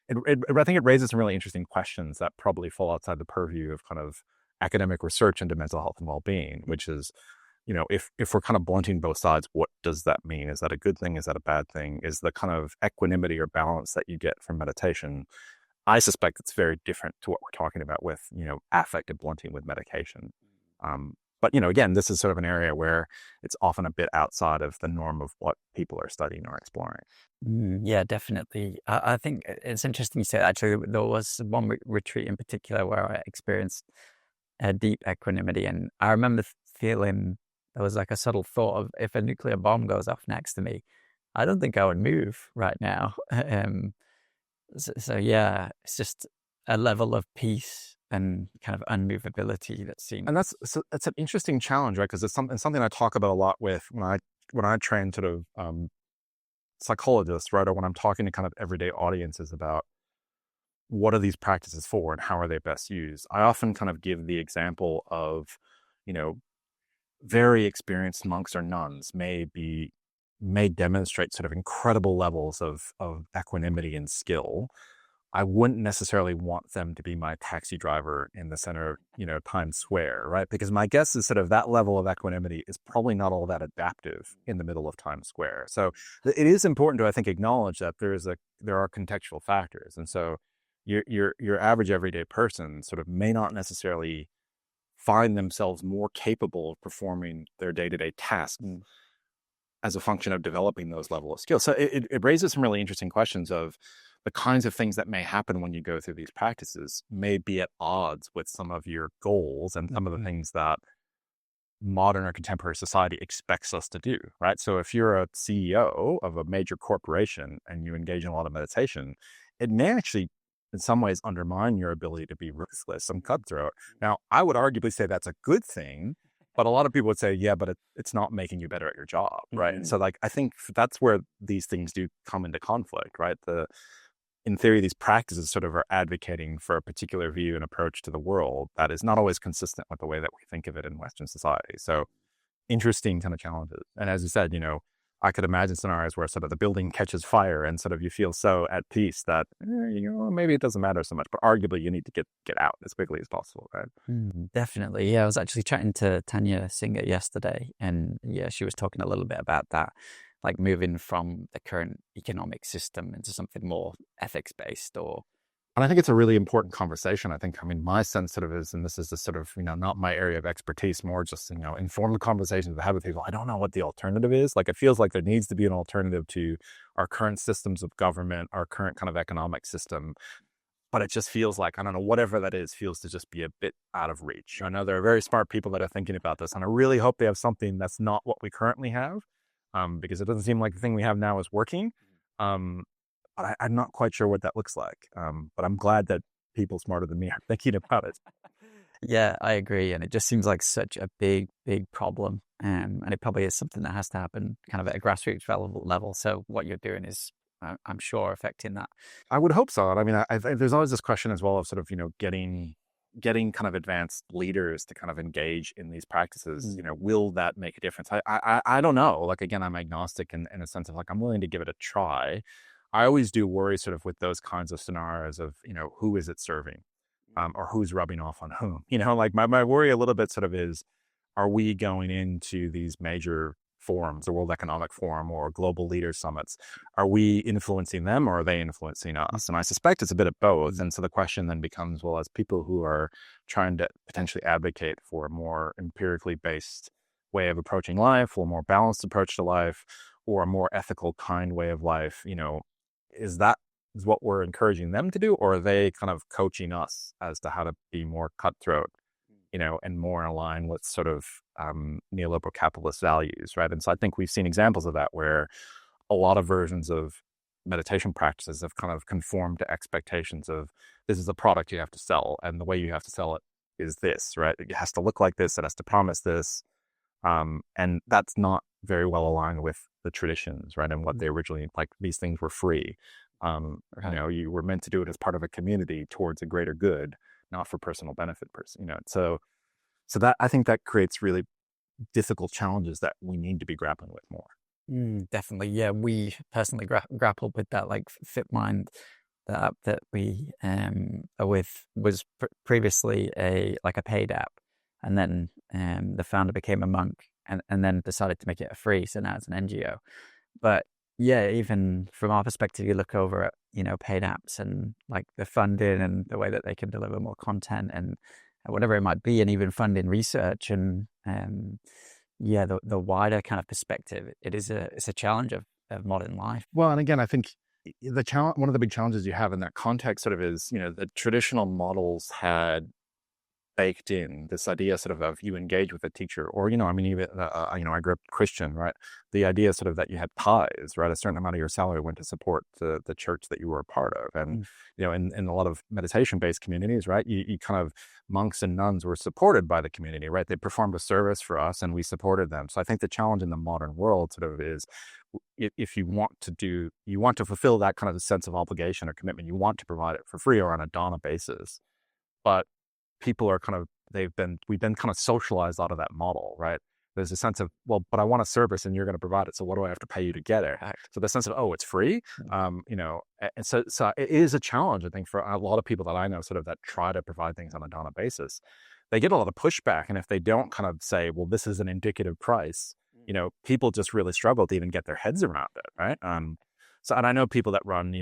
I think it raises some really interesting questions that probably fall outside the purview of kind of academic research into mental health and well-being, which is, if we're kind of blunting both sides, what does that mean? Is that a good thing? Is that a bad thing? Is the kind of equanimity or balance that you get from meditation, I suspect it's very different to what we're talking about with, affective blunting with medication. But, again, this is sort of an area where it's often a bit outside of the norm of what people are studying or exploring.
Yeah, definitely. I think it's interesting you say that. Actually, there was one retreat in particular where I experienced a deep equanimity, and I remember feeling there was like a subtle thought of, if a nuclear bomb goes off next to me, I don't think I would move right now. So yeah, it's just a level of peace and kind of unmovability that seems.
And it's an interesting challenge, right? Because it's something I talk about a lot with when I train sort of psychologists, right? Or when I'm talking to kind of everyday audiences about what are these practices for and how are they best used. I often kind of give the example of, you know, very experienced monks or nuns may demonstrate sort of incredible levels of equanimity and skill. I wouldn't necessarily want them to be my taxi driver in the center of, Times Square, right? Because my guess is sort of that level of equanimity is probably not all that adaptive in the middle of Times Square. So it is important to, I think, acknowledge that there are contextual factors. And so your average everyday person sort of may not necessarily find themselves more capable of performing their day-to-day tasks as a function of developing those level of skills. So it raises some really interesting questions of the kinds of things that may happen when you go through these practices may be at odds with some of your goals and some of the things that modern or contemporary society expects us to do, right? So if you're a CEO of a major corporation and you engage in a lot of meditation, it may actually in some ways undermine your ability to be ruthless and cutthroat. Now, I would arguably say that's a good thing, but a lot of people would say, yeah, but it's not making you better at your job, right? And so I think that's where these things do come into conflict, right? In theory, these practices sort of are advocating for a particular view and approach to the world that is not always consistent with the way that we think of it in Western society. So interesting kind of challenges. And as you said, I could imagine scenarios where sort of the building catches fire and sort of you feel so at peace that, maybe it doesn't matter so much, but arguably you need to get out as quickly as possible, right?
Definitely. Yeah, I was actually chatting to Tanya Singer yesterday, and yeah, she was talking a little bit about that, like moving from the current economic system into something more ethics-based or...
And I think it's a really important conversation. My sense sort of is, and this is the sort of, not my area of expertise, more just, informed conversations I have with people. I don't know what the alternative is. Like, it feels like there needs to be an alternative to our current systems of government, our current kind of economic system. But it just feels like, I don't know, whatever that is feels to just be a bit out of reach. I know there are very smart people that are thinking about this, and I really hope they have something that's not what we currently have, because it doesn't seem like the thing we have now is working. But I'm not quite sure what that looks like. But I'm glad that people smarter than me are thinking about it.
Yeah, I agree. And it just seems like such a big, big problem. And it probably is something that has to happen kind of at a grassroots level. So what you're doing is, I'm sure, affecting that.
I would hope so. I think there's always this question as well of sort of, getting kind of advanced leaders to kind of engage in these practices. Will that make a difference? I don't know. Like, again, I'm agnostic in a sense of like, I'm willing to give it a try. I always do worry sort of with those kinds of scenarios of, who is it serving, or who's rubbing off on whom, like my worry a little bit sort of is, are we going into these major forums, the World Economic Forum or global leaders summits? Are we influencing them or are they influencing us? And I suspect it's a bit of both. And so the question then becomes, well, as people who are trying to potentially advocate for a more empirically based way of approaching life, or a more balanced approach to life, or a more ethical, kind way of life, is what we're encouraging them to do, or are they kind of coaching us as to how to be more cutthroat, and more in line with sort of neoliberal capitalist values, right? And so I think we've seen examples of that where a lot of versions of meditation practices have kind of conformed to expectations of, this is a product you have to sell, and the way you have to sell it is this, right? It has to look like this, it has to promise this, and that's not very well aligned with the traditions, right? And what they originally, like, these things were free. You were meant to do it as part of a community towards a greater good, not for personal benefit, so that, I think that creates really difficult challenges that we need to be grappling with more.
Definitely. Yeah, we personally grappled with that. Like FitMind, the app that we are with, was previously a paid app, and then the founder became a monk, and then decided to make it a free. So now it's an NGO. But yeah, even from our perspective, you look over at, paid apps and like the funding and the way that they can deliver more content and whatever it might be, and even funding research and the wider kind of perspective. It's a challenge of modern life.
Well, and again, I think one of the big challenges you have in that context sort of is, the traditional models had baked in, this idea sort of you engage with a teacher, or, I mean, even, I grew up Christian, right? The idea sort of that you had tithes, right? A certain amount of your salary went to support the church that you were a part of. And, in a lot of meditation-based communities, right? You kind of, monks and nuns were supported by the community, right? They performed a service for us and we supported them. So I think the challenge in the modern world sort of is, if you want to fulfill that kind of sense of obligation or commitment, you want to provide it for free or on a dana basis. But people are we've been kind of socialized out of that model, right? There's a sense of, well, but I want a service and you're going to provide it. So what do I have to pay you to get it? So the sense of, oh, it's free. And so it is a challenge, I think, for a lot of people that I know sort of that try to provide things on a dana basis. They get a lot of pushback. And if they don't kind of say, well, this is an indicative price, people just really struggle to even get their heads around it, right? And I know people that run,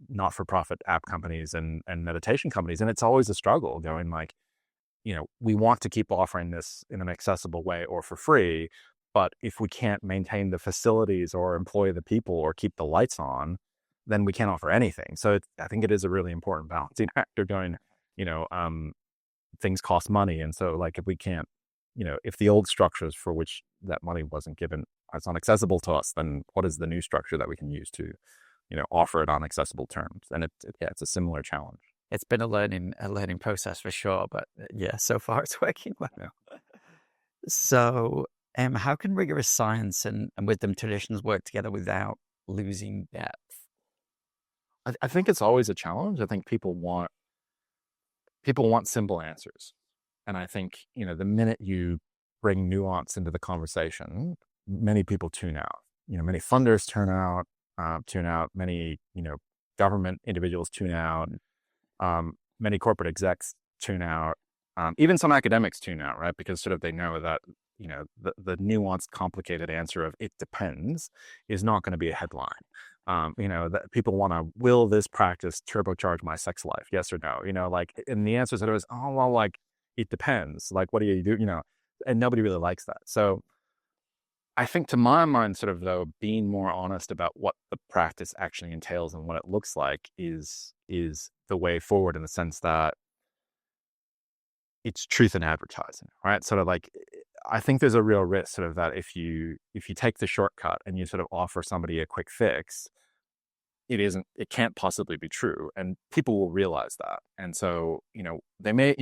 not-for-profit app companies and meditation companies, and it's always a struggle going like, we want to keep offering this in an accessible way or for free, but if we can't maintain the facilities or employ the people or keep the lights on, then we can't offer anything. So I think it is a really important balancing factor going, things cost money. And so like, if we can't, if the old structures for which that money wasn't given, it's not accessible to us, then what is the new structure that we can use to, offer it on accessible terms? And it's a similar challenge.
It's been a learning process for sure, but yeah, so far it's working well.
Yeah.
So, how can rigorous science and wisdom traditions work together without losing depth?
I think it's always a challenge. I think people want simple answers. And I think, the minute you bring nuance into the conversation, many people tune out. Many funders tune out, many, government individuals tune out, many corporate execs tune out, even some academics tune out, right? Because sort of they know that, the nuanced, complicated answer of "it depends" is not going to be a headline. That people want to, will this practice turbocharge my sex life? Yes or no? And the answer is always, oh, well, like, it depends. Like, what do you do? And nobody really likes that. So I think, to my mind, sort of, though, being more honest about what the practice actually entails and what it looks like is the way forward, in the sense that it's truth in advertising, right? Sort of like, I think there's a real risk sort of that if you take the shortcut and you sort of offer somebody a quick fix, it can't possibly be true. And people will realize that. And so, they may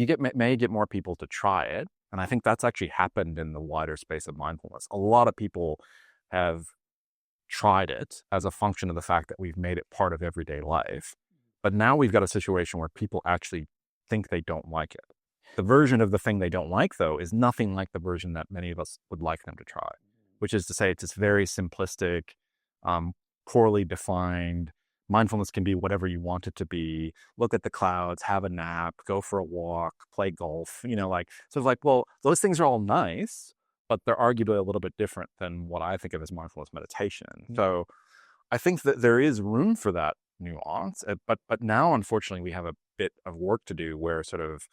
get more people to try it. And I think that's actually happened in the wider space of mindfulness. A lot of people have tried it as a function of the fact that we've made it part of everyday life. But now we've got a situation where people actually think they don't like it. The version of the thing they don't like, though, is nothing like the version that many of us would like them to try, which is to say it's this very simplistic, poorly defined. Mindfulness can be whatever you want it to be. Look at the clouds, have a nap, go for a walk, play golf, well, those things are all nice, but they're arguably a little bit different than what I think of as mindfulness meditation. Mm-hmm. So I think that there is room for that nuance, but now, unfortunately, we have a bit of work to do where sort of,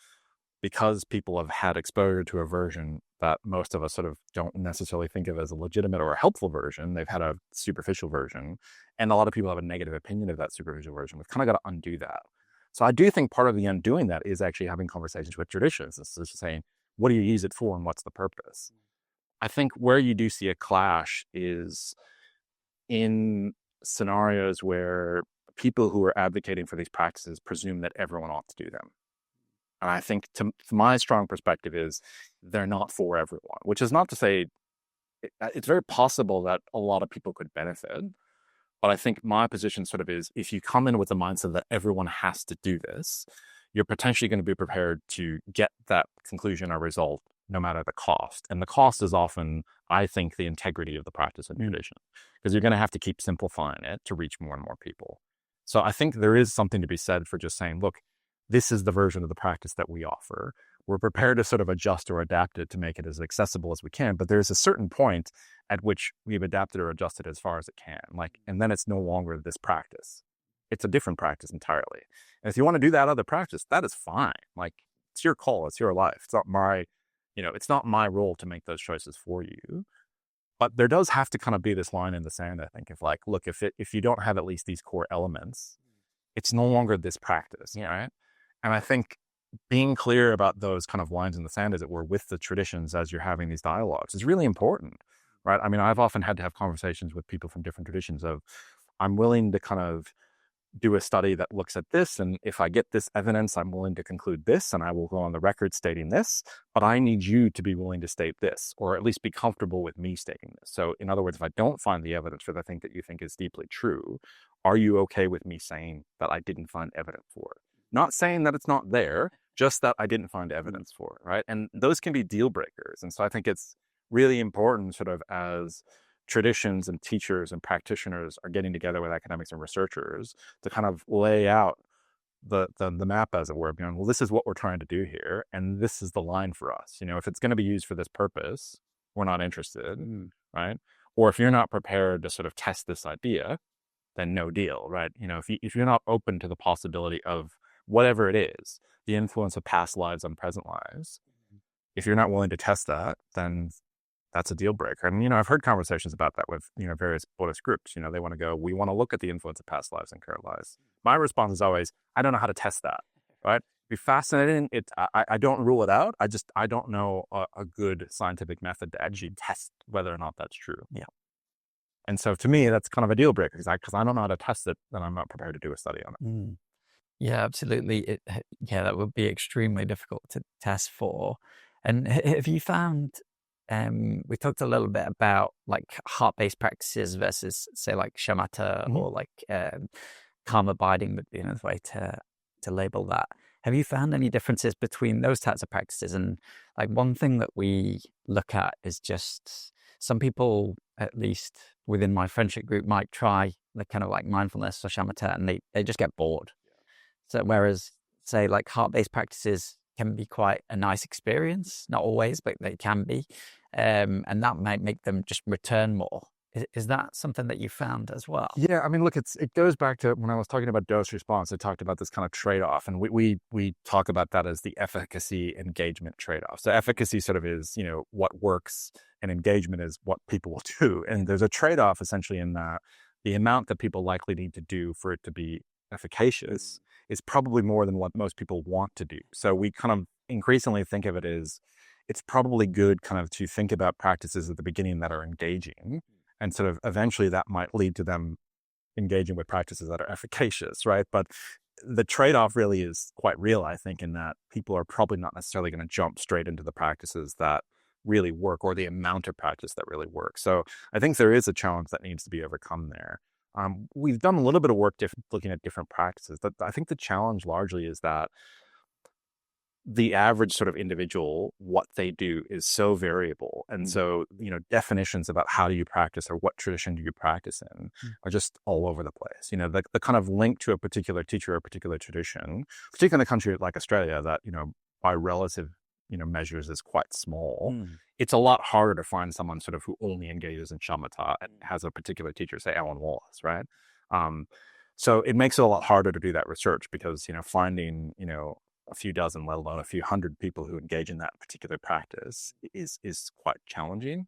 because people have had exposure to a version that most of us sort of don't necessarily think of as a legitimate or a helpful version, they've had a superficial version, and a lot of people have a negative opinion of that superficial version. We've kind of got to undo that. So I do think part of the undoing that is actually having conversations with traditions. It's just saying, what do you use it for and what's the purpose? I think where you do see a clash is in scenarios where people who are advocating for these practices presume that everyone ought to do them. And I think, to my strong perspective, is they're not for everyone, which is not to say it's very possible that a lot of people could benefit. But I think my position sort of is, if you come in with the mindset that everyone has to do this, you're potentially going to be prepared to get that conclusion or result no matter the cost. And the cost is often, I think, the integrity of the practice and tradition, because you're going to have to keep simplifying it to reach more and more people. So I think there is something to be said for just saying, look, this is the version of the practice that we offer. We're prepared to sort of adjust or adapt it to make it as accessible as we can. But there's a certain point at which we've adapted or adjusted as far as it can. And then it's no longer this practice. It's a different practice entirely. And if you want to do that other practice, that is fine. It's your call. It's your life. It's not my role to make those choices for you. But there does have to kind of be this line in the sand, I think, look, if you don't have at least these core elements, it's no longer this practice, right? And I think being clear about those kind of lines in the sand, as it were, with the traditions as you're having these dialogues is really important, right? I mean, I've often had to have conversations with people from different traditions of, I'm willing to kind of do a study that looks at this, and if I get this evidence, I'm willing to conclude this, and I will go on the record stating this, but I need you to be willing to state this, or at least be comfortable with me stating this. So in other words, if I don't find the evidence for the thing that you think is deeply true, are you okay with me saying that I didn't find evidence for it? Not saying that it's not there, just that I didn't find evidence for it, right? And those can be deal breakers. And so I think it's really important, sort of, as traditions and teachers and practitioners are getting together with academics and researchers to kind of lay out the map, as it were, going, well, this is what we're trying to do here, and this is the line for us. You know, if it's going to be used for this purpose, we're not interested, right? Or if you're not prepared to sort of test this idea, then no deal, right? You know, if you're not open to the possibility of whatever it is, the influence of past lives on present lives, if you're not willing to test that, then that's a deal breaker. And, you know, I've heard conversations about that with, you know, various Buddhist groups. You know, they want to go, we want to look at the influence of past lives and current lives. My response is always, I don't know how to test that, right? It'd be fascinating. I don't rule it out. I don't know a good scientific method to actually test whether or not that's true.
Yeah.
And so to me, that's kind of a deal breaker, because I don't know how to test it, then I'm not prepared to do a study on it.
Yeah, absolutely. Yeah, that would be extremely difficult to test for. And have you found, we talked a little bit about like heart-based practices versus, say, like shamatha or like calm abiding would be another way to label that. Have you found any differences between those types of practices? And like one thing that we look at is just some people, at least within my friendship group, might try the kind of like mindfulness or shamatha and they just get bored. So whereas, say, like heart-based practices can be quite a nice experience, not always, but they can be. And that might make them just return more. Is that something that you found as well?
Yeah, I mean, look, it goes back to when I was talking about dose response. I talked about this kind of trade-off, and we talk about that as the efficacy engagement trade-off. So efficacy sort of is, you know, what works, and engagement is what people will do. And there's a trade-off essentially in that the amount that people likely need to do for it to be efficacious is probably more than what most people want to do. So we kind of increasingly think of it as, it's probably good kind of to think about practices at the beginning that are engaging, and sort of eventually that might lead to them engaging with practices that are efficacious, right? But the trade-off really is quite real, I think, in that people are probably not necessarily going to jump straight into the practices that really work, or the amount of practice that really works. So I think there is a challenge that needs to be overcome there. We've done a little bit of work looking at different practices. But I think the challenge largely is that the average sort of individual, what they do is so variable. And so, you know, definitions about how do you practice or what tradition do you practice in are just all over the place. You know, the kind of link to a particular teacher or a particular tradition, particularly in a country like Australia that, you know, by relative, you know, measures is quite small. It's a lot harder to find someone sort of who only engages in shamatha and has a particular teacher, say Alan Wallace, right? So it makes it a lot harder to do that research, because, you know, finding, you know, a few dozen, let alone a few hundred people who engage in that particular practice is quite challenging.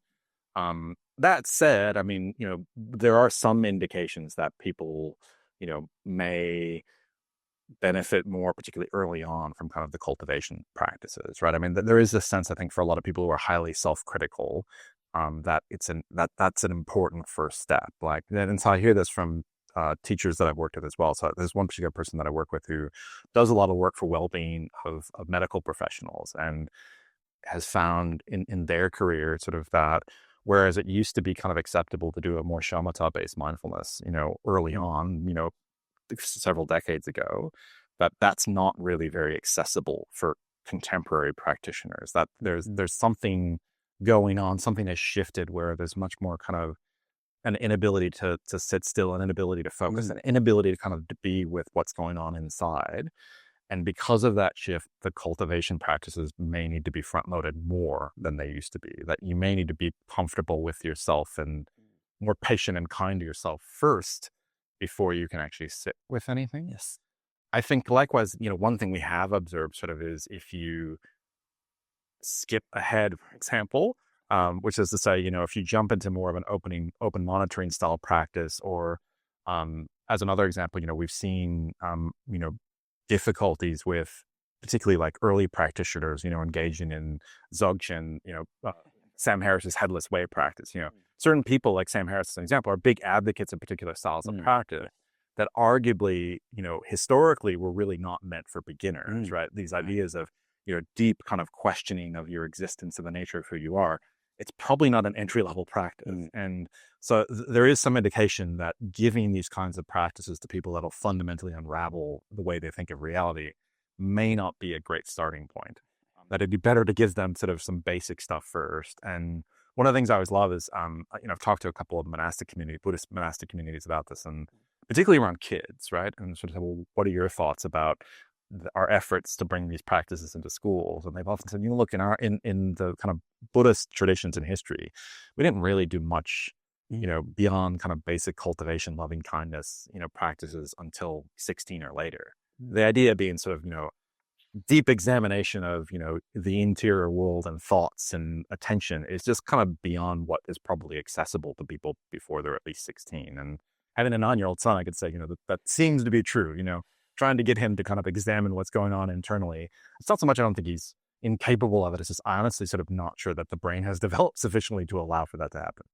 That said, I mean, you know, there are some indications that people, you know, may benefit more, particularly early on, from kind of the cultivation practices, right? I mean, there is a sense, I think, for a lot of people who are highly self-critical, that that's an important first step. Like, and so I hear this from teachers that I've worked with as well. So there's one particular person that I work with who does a lot of work for well-being of medical professionals, and has found in their career sort of that, whereas it used to be kind of acceptable to do a more shamatha-based mindfulness, you know, early on, you know, several decades ago, that's not really very accessible for contemporary practitioners. That there's something going on, something has shifted, where there's much more kind of an inability to sit still, an inability to focus, an inability to kind of be with what's going on inside. And because of that shift, the cultivation practices may need to be front-loaded more than they used to be. That you may need to be comfortable with yourself and more patient and kind to yourself first before you can actually sit with anything.
Yes.
I think likewise, you know, one thing we have observed sort of is, if you skip ahead, for example, which is to say, you know, if you jump into more of an open monitoring style practice, or as another example, you know, we've seen, you know, difficulties with particularly like early practitioners, engaging in Dzogchen, Sam Harris's headless way practice, certain people like Sam Harris, as an example, are big advocates of particular styles of practice that arguably, historically were really not meant for beginners, right? These ideas of, deep kind of questioning of your existence and the nature of who you are, it's probably not an entry-level practice. And so there is some indication that giving these kinds of practices to people that'll fundamentally unravel the way they think of reality may not be a great starting point. That it'd be better to give them sort of some basic stuff first. And one of the things I always love is, I've talked to a couple of Buddhist monastic communities about this, and particularly around kids, right? And sort of say, well, what are your thoughts about our efforts to bring these practices into schools? And they've often said, look, in the kind of Buddhist traditions and history, we didn't really do much, beyond kind of basic cultivation, loving kindness, practices until 16 or later. The idea being sort of, deep examination of, the interior world and thoughts and attention is just kind of beyond what is probably accessible to people before they're at least 16. And having a 9-year-old son, I could say, that seems to be true, trying to get him to kind of examine what's going on internally. It's not so much I don't think he's incapable of it. It's just I honestly sort of not sure that the brain has developed sufficiently to allow for that to happen.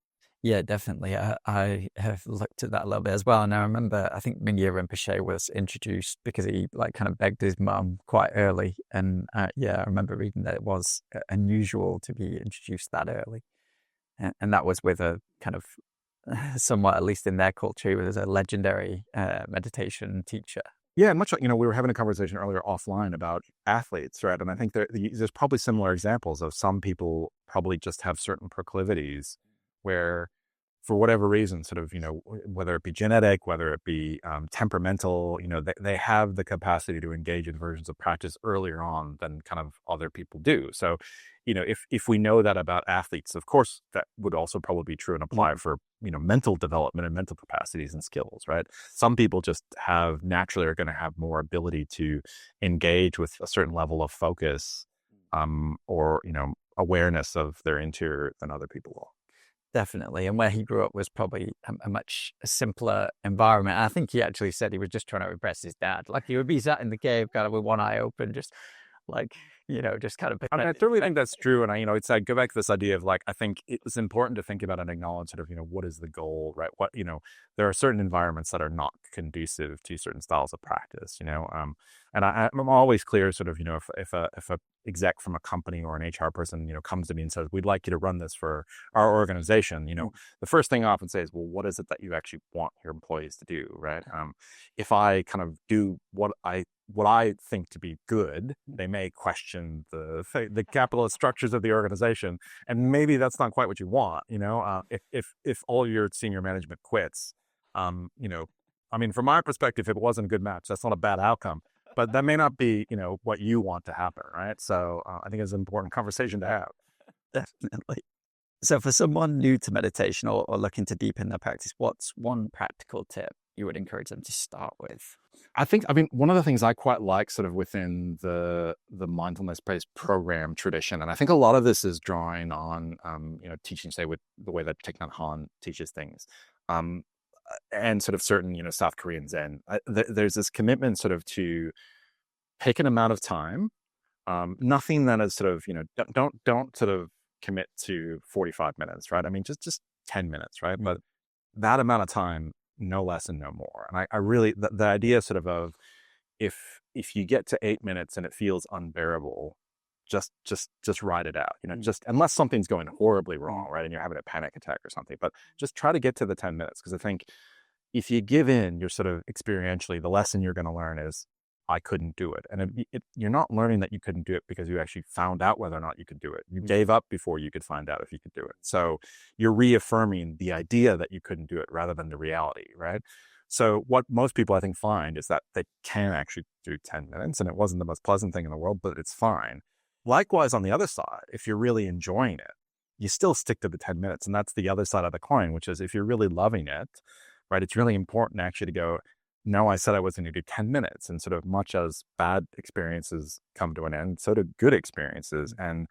Yeah, definitely. I have looked at that a little bit as well. And I remember, I think Mingyur Rinpoche was introduced because he kind of begged his mum quite early. And I remember reading that it was unusual to be introduced that early. And that was with a kind of somewhat, at least in their culture, he was a legendary meditation teacher.
Yeah, much like, we were having a conversation earlier offline about athletes, right? And I think there's probably similar examples of some people probably just have certain proclivities where, for whatever reason, sort of, whether it be genetic, whether it be temperamental, they have the capacity to engage in versions of practice earlier on than kind of other people do. So, if we know that about athletes, of course, that would also probably be true and apply for, mental development and mental capacities and skills, right? Some people just naturally are going to have more ability to engage with a certain level of focus or, awareness of their interior than other people will.
Definitely. And where he grew up was probably a much simpler environment. I think he actually said he was just trying to impress his dad. Like he would be sat in the cave kind of with one eye open, just like, just kind of.
I mean, I totally think that's true. And I go back to this idea of like, I think it's important to think about and acknowledge sort of, what is the goal, right? What, there are certain environments that are not conducive to certain styles of practice, and I'm always clear sort of, if a exec from a company or an HR person, comes to me and says, we'd like you to run this for our organization, the first thing I often say is, well, what is it that you actually want your employees to do, right? If I kind of do what I think to be good, they may question the capitalist structures of the organization, and maybe that's not quite what you want. If all your senior management quits, I mean, from my perspective, if it wasn't a good match, that's not a bad outcome. But that may not be, what you want to happen, right? So I think it's an important conversation to have.
Definitely. So for someone new to meditation or looking to deepen their practice, what's one practical tip you would encourage them to start with?
I mean, one of the things I quite like sort of within the mindfulness-based program tradition, and I think a lot of this is drawing on, teaching, say, with the way that Thich Nhat Hanh teaches things, and sort of certain, South Korean Zen. There's this commitment sort of to pick an amount of time, nothing that is sort of, don't sort of commit to 45 minutes, right? I mean, just 10 minutes, right? But that amount of time, no less and no more. And I really, the idea sort of if you get to 8 minutes and it feels unbearable, just ride it out, just unless something's going horribly wrong, right? And you're having a panic attack or something, but just try to get to the 10 minutes. Cause I think if you give in, you're sort of experientially, the lesson you're going to learn is I couldn't do it. And you're not learning that you couldn't do it because you actually found out whether or not you could do it. You gave up before you could find out if you could do it. So you're reaffirming the idea that you couldn't do it rather than the reality, right? So what most people I think find is that they can actually do 10 minutes, and it wasn't the most pleasant thing in the world, but it's fine. Likewise, on the other side, if you're really enjoying it, you still stick to the 10 minutes. And that's the other side of the coin, which is if you're really loving it, right, it's really important actually to go, no, I said I was going to do 10 minutes. And sort of much as bad experiences come to an end, so do good experiences. And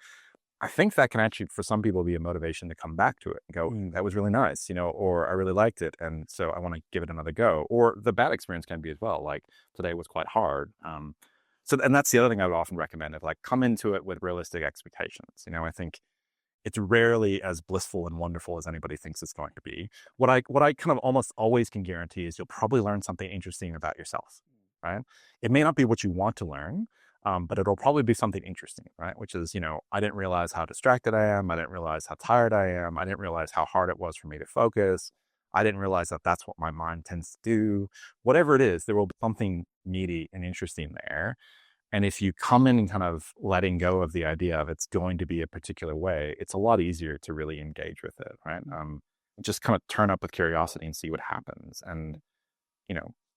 I think that can actually, for some people, be a motivation to come back to it and go, that was really nice, or I really liked it. And so I want to give it another go. Or the bad experience can be as well. Like today was quite hard. So, and that's the other thing I would often recommend, of like, come into it with realistic expectations. I think it's rarely as blissful and wonderful as anybody thinks it's going to be. What I kind of almost always can guarantee is you'll probably learn something interesting about yourself, right? It may not be what you want to learn, but it'll probably be something interesting, right? Which is, I didn't realize how distracted I am. I didn't realize how tired I am. I didn't realize how hard it was for me to focus. I didn't realize that that's what my mind tends to do. Whatever it is, there will be something meaty and interesting there. And if you come in and kind of letting go of the idea of it's going to be a particular way, it's a lot easier to really engage with it, right? Just kind of turn up with curiosity and see what happens. And,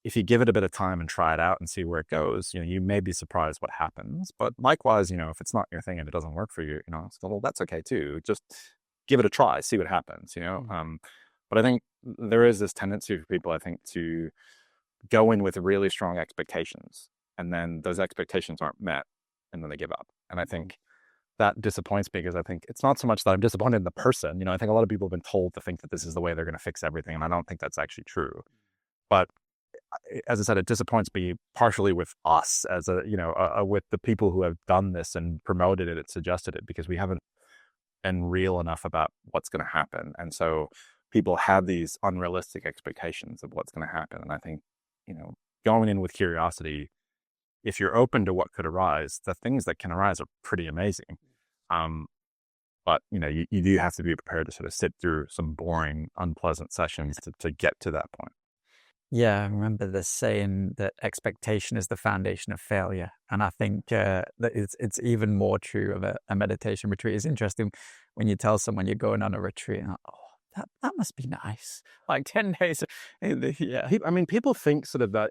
if you give it a bit of time and try it out and see where it goes, you may be surprised what happens. But likewise, if it's not your thing and it doesn't work for you, well, that's okay too. Just give it a try, see what happens. But I think there is this tendency for people, I think, to go in with really strong expectations, and then those expectations aren't met, and then they give up. And I think that disappoints me, because I think it's not so much that I'm disappointed in the person. I think a lot of people have been told to think that this is the way they're going to fix everything, and I don't think that's actually true. But as I said, it disappoints me partially with us as with the people who have done this and promoted it and suggested it, because we haven't been real enough about what's going to happen. And so people have these unrealistic expectations of what's going to happen. And I think, going in with curiosity, if you're open to what could arise, the things that can arise are pretty amazing. But you do have to be prepared to sort of sit through some boring, unpleasant sessions to get to that point.
Yeah, I remember the saying that expectation is the foundation of failure. And I think that it's even more true of a meditation retreat. It's interesting when you tell someone you're going on a retreat, and oh, that must be nice. Like 10 days. Yeah.
I mean, people think sort of that,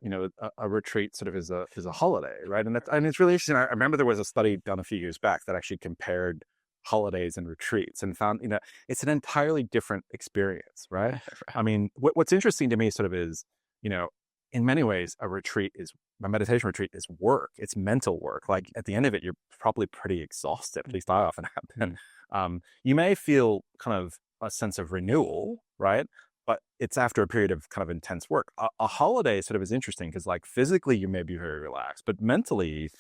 a retreat sort of is a holiday, right? And it's really interesting. I remember there was a study done a few years back that actually compared holidays and retreats and found, it's an entirely different experience, right? I mean, what's interesting to me sort of is, in many ways, a meditation retreat is work. It's mental work. Like at the end of it, you're probably pretty exhausted. At least I often have been. You may feel kind of a sense of renewal, right? But it's after a period of kind of intense work. A holiday sort of is interesting because, like, physically you may be very relaxed, but mentally,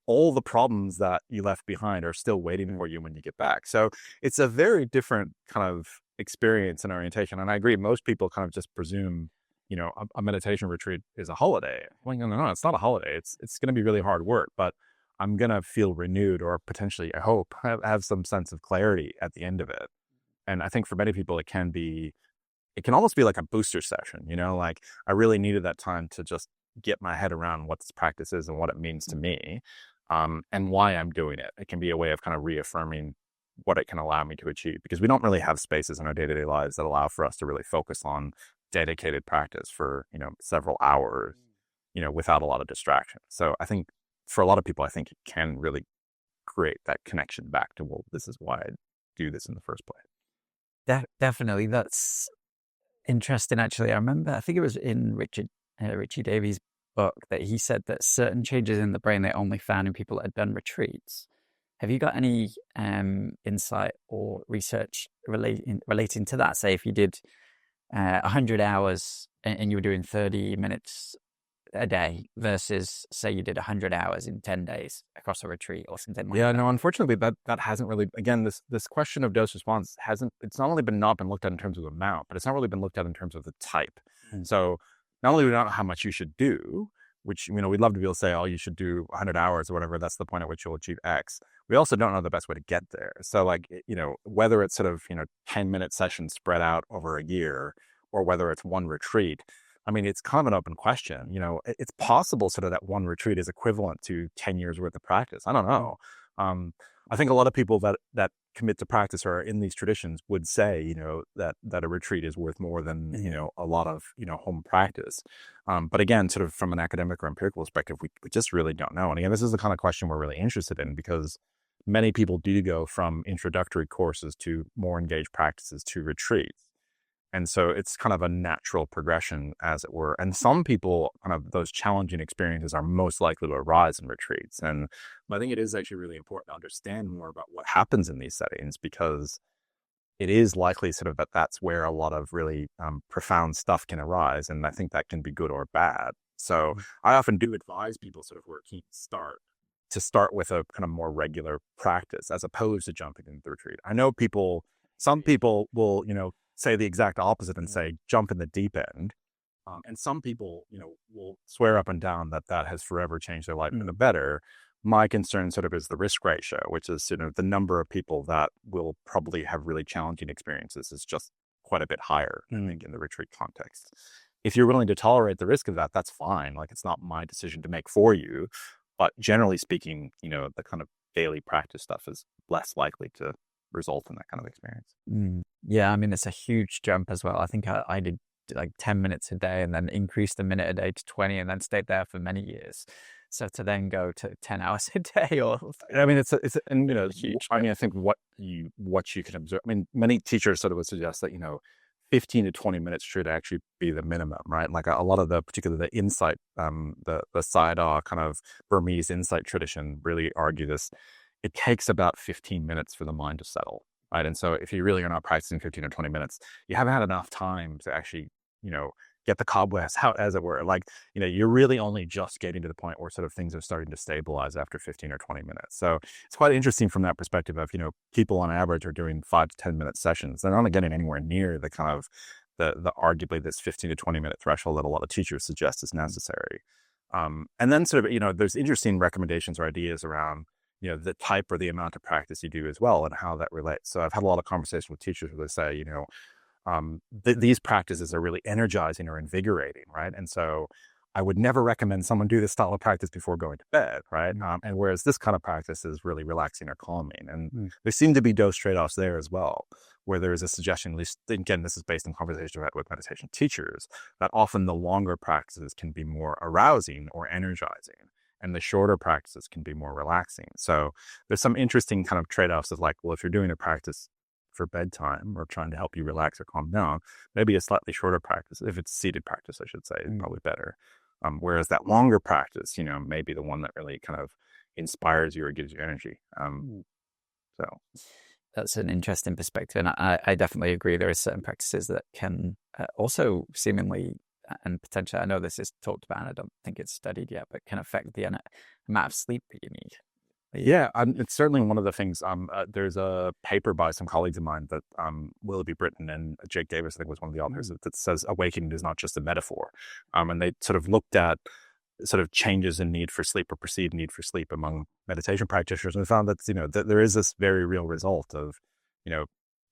all the problems that you left behind are still waiting for you when you get back. So it's a very different kind of experience and orientation. And I agree, most people kind of just presume, a meditation retreat is a holiday. Well, no, it's not a holiday. It's going to be really hard work, but I'm going to feel renewed, or potentially, I hope, have some sense of clarity at the end of it. And I think for many people, it can almost be like a booster session, like I really needed that time to just get my head around what this practice is and what it means to me, and why I'm doing it. It can be a way of kind of reaffirming what it can allow me to achieve, because we don't really have spaces in our day-to-day lives that allow for us to really focus on dedicated practice for, several hours, without a lot of distraction. So I think for a lot of people, I think it can really create that connection back to, well, this is why I do this in the first place.
Definitely. That's interesting, actually. I remember, I think it was in Richie Davies' book, that he said that certain changes in the brain they only found in people that had done retreats. Have you got any insight or research relating to that? Say if you did 100 hours and you were doing 30 minutes a day versus, say, you did 100 hours in 10 days across a retreat or something like that.
Yeah, no, unfortunately, that hasn't really, again, this question of dose response it's not only not been looked at in terms of amount, but it's not really been looked at in terms of the type. So not only do we not know how much you should do, which, we'd love to be able to say, oh, you should do 100 hours or whatever, that's the point at which you'll achieve X. We also don't know the best way to get there. So like, whether it's sort of, 10-minute sessions spread out over a year, or whether it's one retreat, I mean, it's kind of an open question. It's possible sort of that one retreat is equivalent to 10 years worth of practice. I don't know. I think a lot of people that commit to practice or are in these traditions would say, that a retreat is worth more than, a lot of, home practice. But again, sort of from an academic or empirical perspective, we just really don't know. And again, this is the kind of question we're really interested in, because many people do go from introductory courses to more engaged practices to retreats. And so it's kind of a natural progression, as it were. And some people, kind of those challenging experiences are most likely to arise in retreats. And I think it is actually really important to understand more about what happens in these settings, because it is likely sort of that's where a lot of really profound stuff can arise. And I think that can be good or bad. So I often do advise people sort of who are keen to start, to start with a kind of more regular practice as opposed to jumping into the retreat. I know some people will, say the exact opposite and say, jump in the deep end. And some people, will swear up and down that that has forever changed their life for the better. My concern sort of is the risk ratio, which is, the number of people that will probably have really challenging experiences is just quite a bit higher, I think, in the retreat context. If you're willing to tolerate the risk of that, that's fine. Like, it's not my decision to make for you. But generally speaking, the kind of daily practice stuff is less likely to result in that kind of experience.
Yeah, I mean, it's a huge jump as well. I think I did like 10 minutes a day and then increased a minute a day to 20 and then stayed there for many years. So to then go to 10 hours a day,
I mean, it's huge. I mean, I think what you can observe. I mean, many teachers sort of would suggest that 15 to 20 minutes should actually be the minimum, right? Like a lot of particularly the insight, the Sayadaw kind of Burmese insight tradition really argue this. It takes about 15 minutes for the mind to settle, right? And so if you really are not practicing 15 or 20 minutes, you haven't had enough time to actually, get the cobwebs out, as it were. Like, you're really only just getting to the point where sort of things are starting to stabilize after 15 or 20 minutes. So it's quite interesting from that perspective of, people on average are doing 5 to 10 minute sessions. They're not getting anywhere near the kind of the arguably this 15 to 20 minute threshold that a lot of teachers suggest is necessary. And then sort of, there's interesting recommendations or ideas around, the type or the amount of practice you do as well and how that relates. So I've had a lot of conversations with teachers where they say, these practices are really energizing or invigorating, right? And so I would never recommend someone do this style of practice before going to bed, right? And whereas this kind of practice is really relaxing or calming. And there seem to be dose trade-offs there as well, where there is a suggestion, at least, again, this is based on conversations I've had with meditation teachers, that often the longer practices can be more arousing or energizing, and the shorter practices can be more relaxing. So there's some interesting kind of trade-offs of like, well, if you're doing a practice for bedtime or trying to help you relax or calm down, maybe a slightly shorter practice, if it's seated practice, I should say, is probably better. Whereas that longer practice, maybe the one that really kind of inspires you or gives you energy. So
that's an interesting perspective. And I definitely agree. There are certain practices that can also seemingly and potentially, I know this is talked about and I don't think it's studied yet, but can affect the amount of sleep that you need.
Yeah, it's certainly one of the things. There's a paper by some colleagues of mine that Willoughby Britton and Jake Davis, I think, was one of the authors, that says awakening is not just a metaphor. And they sort of looked at sort of changes in need for sleep or perceived need for sleep among meditation practitioners, and found that that there is this very real result of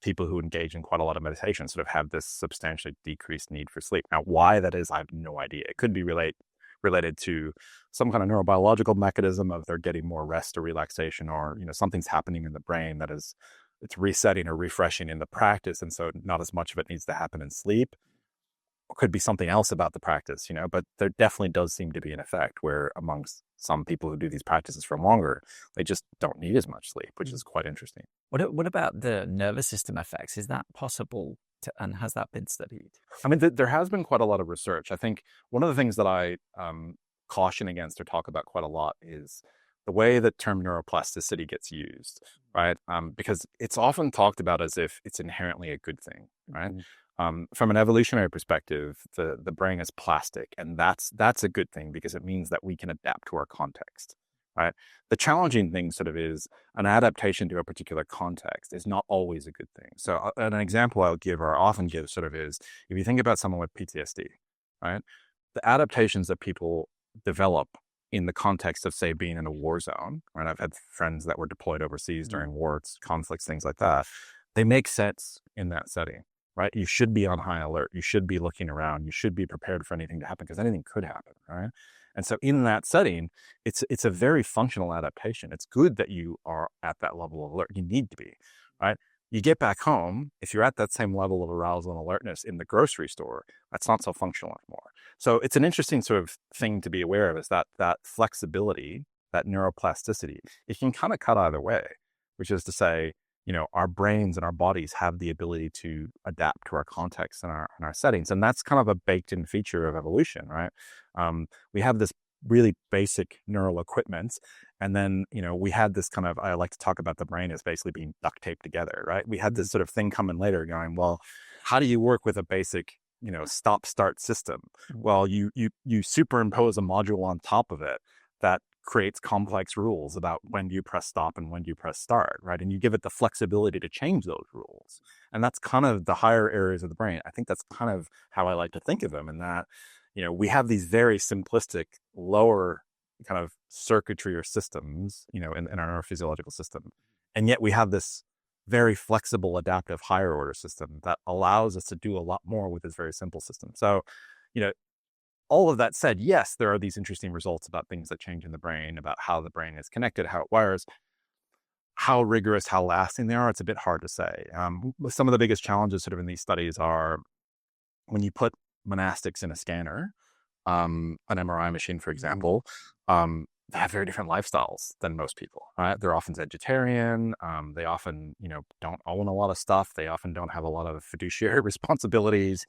people who engage in quite a lot of meditation sort of have this substantially decreased need for sleep. Now, why that is, I have no idea. It could be related to some kind of neurobiological mechanism of they're getting more rest or relaxation, or something's happening in the brain that is, it's resetting or refreshing in the practice, and so not as much of it needs to happen in sleep. Or could be something else about the practice, but there definitely does seem to be an effect where amongst some people who do these practices for longer, they just don't need as much sleep, which is quite interesting.
What about the nervous system effects? Is that possible? And has that been studied?
I mean, there has been quite a lot of research. I think one of the things that I caution against or talk about quite a lot is the way that term neuroplasticity gets used, right? Because it's often talked about as if it's inherently a good thing, right? From an evolutionary perspective, the brain is plastic, and that's a good thing because it means that we can adapt to our context. Right. The challenging thing sort of is an adaptation to a particular context is not always a good thing. So an example I'll give or often give sort of is if you think about someone with PTSD, right? The adaptations that people develop in the context of, say, being in a war zone, right? I've had friends that were deployed overseas during wars, conflicts, things like that. They make sense in that setting, right? You should be on high alert. You should be looking around. You should be prepared for anything to happen because anything could happen, right? And so in that setting, it's a very functional adaptation. It's good that you are at that level of alert. You need to be, right? You get back home, if you're at that same level of arousal and alertness in the grocery store, that's not so functional anymore. So it's an interesting sort of thing to be aware of, is that flexibility, that neuroplasticity, it can kind of cut either way, which is to say, our brains and our bodies have the ability to adapt to our context and our settings. And that's kind of a baked in feature of evolution, right? We have this really basic neural equipment. And then, we had this kind of, I like to talk about the brain as basically being duct taped together, right? We had this sort of thing coming later going, well, how do you work with a basic, stop start system? Well, you superimpose a module on top of it that creates complex rules about when do you press stop and when do you press start, right? And you give it the flexibility to change those rules. And that's kind of the higher areas of the brain. I think that's kind of how I like to think of them, in that, we have these very simplistic lower kind of circuitry or systems, in our neurophysiological system. And yet we have this very flexible, adaptive higher order system that allows us to do a lot more with this very simple system. So, all of that said, yes, there are these interesting results about things that change in the brain, about how the brain is connected, how it wires. How rigorous, how lasting they are, it's a bit hard to say. Some of the biggest challenges sort of in these studies are when you put monastics in a scanner, an MRI machine, for example, they have very different lifestyles than most people, right? They're often vegetarian. They often, don't own a lot of stuff. They often don't have a lot of fiduciary responsibilities.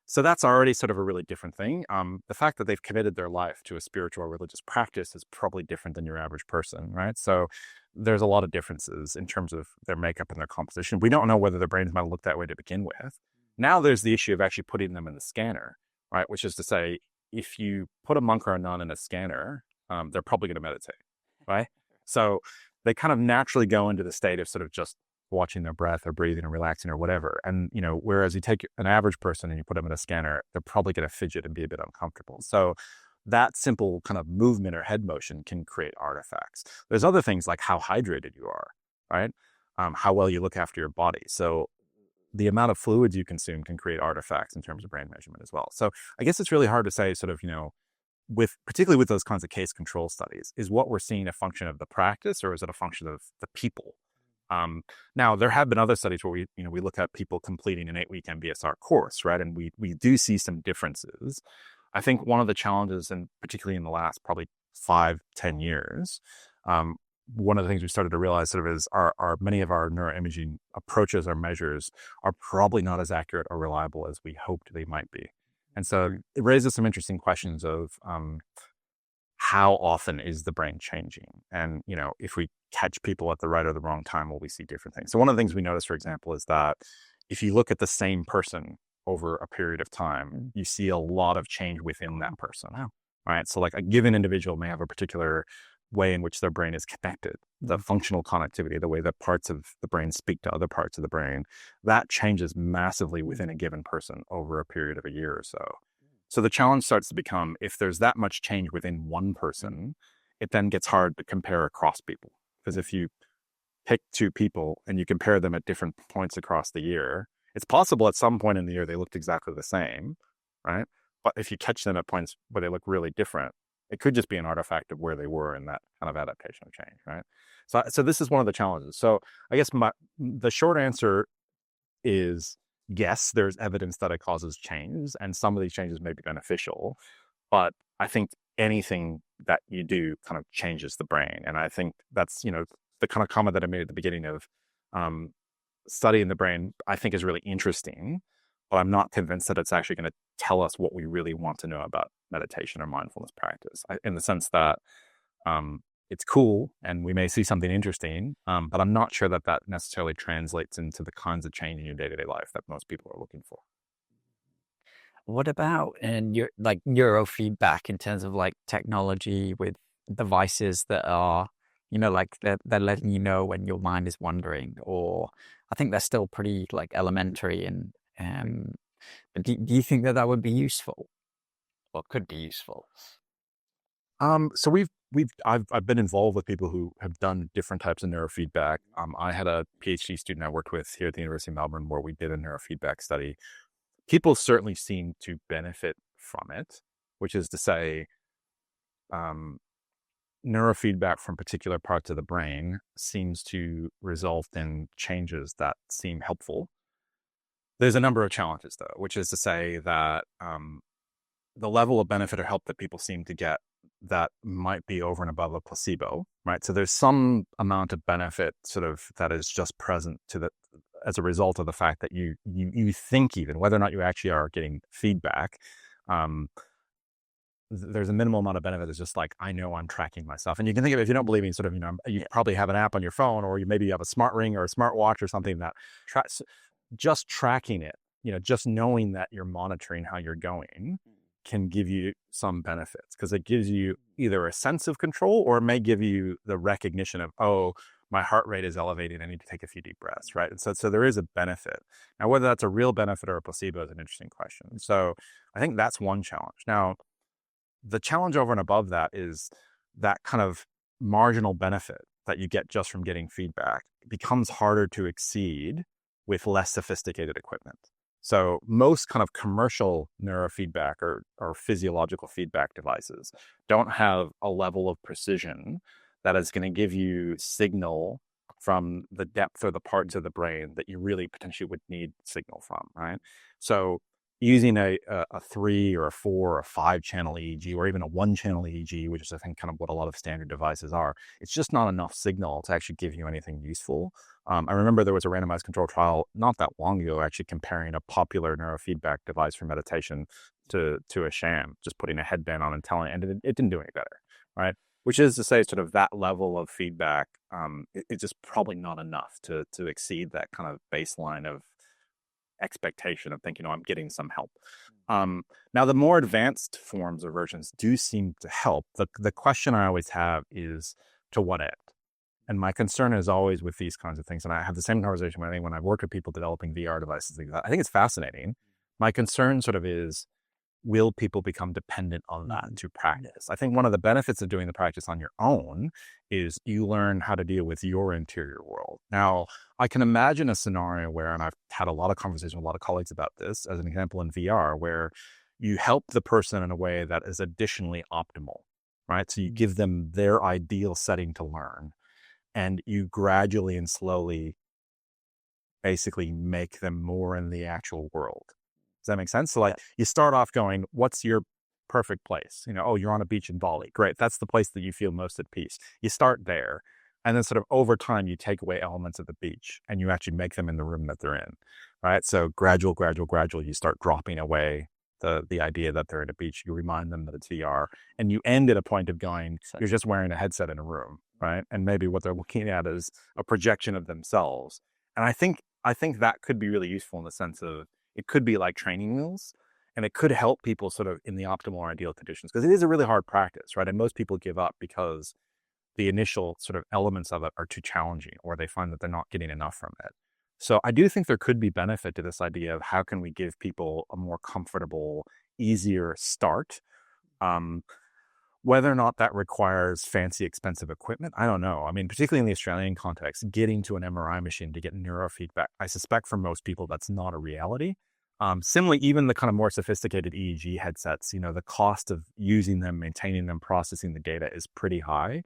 So that's already sort of a really different thing. The fact that they've committed their life to a spiritual or religious practice is probably different than your average person, right? So there's a lot of differences in terms of their makeup and their composition. We don't know whether their brains might look that way to begin with. Now there's the issue of actually putting them in the scanner, right? Which is to say, if you put a monk or a nun in a scanner, they're probably going to meditate, right? So they kind of naturally go into the state of sort of just watching their breath or breathing or relaxing or whatever. And, whereas you take an average person and you put them in a scanner, they're probably going to fidget and be a bit uncomfortable. So that simple kind of movement or head motion can create artifacts. There's other things like how hydrated you are, right? How well you look after your body. So the amount of fluids you consume can create artifacts in terms of brain measurement as well. So I guess it's really hard to say sort of, particularly with those kinds of case control studies, is what we're seeing a function of the practice, or is it a function of the people? Now there have been other studies where we look at people completing an 8-week MBSR course, right? And we do see some differences. I think one of the challenges, and particularly in the last probably 5-10 years, one of the things we started to realize sort of is our many of our neuroimaging approaches or measures are probably not as accurate or reliable as we hoped they might be. And so it raises some interesting questions of how often is the brain changing? And, if we catch people at the right or the wrong time, will we see different things? So one of the things we notice, for example, is that if you look at the same person over a period of time, you see a lot of change within that person. Wow. Right? So like a given individual may have a particular way in which their brain is connected, the functional connectivity, the way that parts of the brain speak to other parts of the brain, that changes massively within a given person over a period of a year or so. So the challenge starts to become, if there's that much change within one person, it then gets hard to compare across people. Because if you pick two people and you compare them at different points across the year, it's possible at some point in the year they looked exactly the same, right? But if you catch them at points where they look really different, it could just be an artifact of where they were in that kind of adaptation of change, right? So this is one of the challenges. So I guess the short answer is yes, there's evidence that it causes change, and some of these changes may be beneficial, but I think anything that you do kind of changes the brain. And I think that's, the kind of comment that I made at the beginning of studying the brain, I think is really interesting, but I'm not convinced that it's actually going to tell us what we really want to know about meditation or mindfulness practice, in the sense that it's cool and we may see something interesting, but I'm not sure that that necessarily translates into the kinds of change in your day-to-day life that most people are looking for.
What about in your like neurofeedback in terms of like technology with devices that are, like they're letting you know when your mind is wandering, or I think they're still pretty like elementary, and but do you think that that would be useful or could be useful?
So I've been involved with people who have done different types of neurofeedback. I had a PhD student I worked with here at the University of Melbourne where we did a neurofeedback study. People certainly seem to benefit from it, which is to say, neurofeedback from particular parts of the brain seems to result in changes that seem helpful. There's a number of challenges, though, which is to say that the level of benefit or help that people seem to get that might be over and above a placebo, right? So there's some amount of benefit sort of that is just present as a result of the fact that you think, even whether or not you actually are getting feedback, there's a minimal amount of benefit. It's just like, I know I'm tracking myself. And you can think of it, if you don't believe me, sort of, you probably have an app on your phone, or maybe you have a smart ring or a smart watch or something that just tracking it, just knowing that you're monitoring how you're going can give you some benefits because it gives you either a sense of control or it may give you the recognition of, oh, my heart rate is elevated. I need to take a few deep breaths, right? And so there is a benefit. Now, whether that's a real benefit or a placebo is an interesting question. So I think that's one challenge. Now, the challenge over and above that is that kind of marginal benefit that you get just from getting feedback becomes harder to exceed with less sophisticated equipment. So most kind of commercial neurofeedback or physiological feedback devices don't have a level of precision that is going to give you signal from the depth or the parts of the brain that you really potentially would need signal from, right? So using a 3 or a 4 or a 5 channel EEG or even a 1 channel EEG, which is I think kind of what a lot of standard devices are, it's just not enough signal to actually give you anything useful. I remember there was a randomized control trial not that long ago actually comparing a popular neurofeedback device for meditation to a sham, just putting a headband on and telling, and it didn't do any better, right? Which is to say sort of that level of feedback, it's just probably not enough to exceed that kind of baseline of expectation of thinking, oh, I'm getting some help. Now, the more advanced forms or versions do seem to help. The question I always have is, to what end? And my concern is always with these kinds of things, and I have the same conversation when I've worked with people developing VR devices. I think it's fascinating. My concern sort of is, will people become dependent on that to practice? I think one of the benefits of doing the practice on your own is you learn how to deal with your interior world. Now, I can imagine a scenario where, and I've had a lot of conversations with a lot of colleagues about this, as an example in VR, where you help the person in a way that is additionally optimal, right? So you give them their ideal setting to learn, and you gradually and slowly basically make them more in the actual world. Does that make sense? So like you start off going, what's your perfect place? Oh, you're on a beach in Bali. Great. That's the place that you feel most at peace. You start there. And then sort of over time, you take away elements of the beach and you actually make them in the room that they're in, right? So gradual, you start dropping away the idea that they're at a beach. You remind them that it's VR, and you end at a point of going, you're just wearing a headset in a room, right? And maybe what they're looking at is a projection of themselves. And I think that could be really useful in the sense of, it could be like training wheels, and it could help people sort of in the optimal or ideal conditions, because it is a really hard practice, right? And most people give up because the initial sort of elements of it are too challenging, or they find that they're not getting enough from it. So I do think there could be benefit to this idea of how can we give people a more comfortable, easier start. Whether or not that requires fancy, expensive equipment, I don't know. I mean, particularly in the Australian context, getting to an MRI machine to get neurofeedback, I suspect for most people that's not a reality. Similarly, even the kind of more sophisticated EEG headsets, the cost of using them, maintaining them, processing the data is pretty high.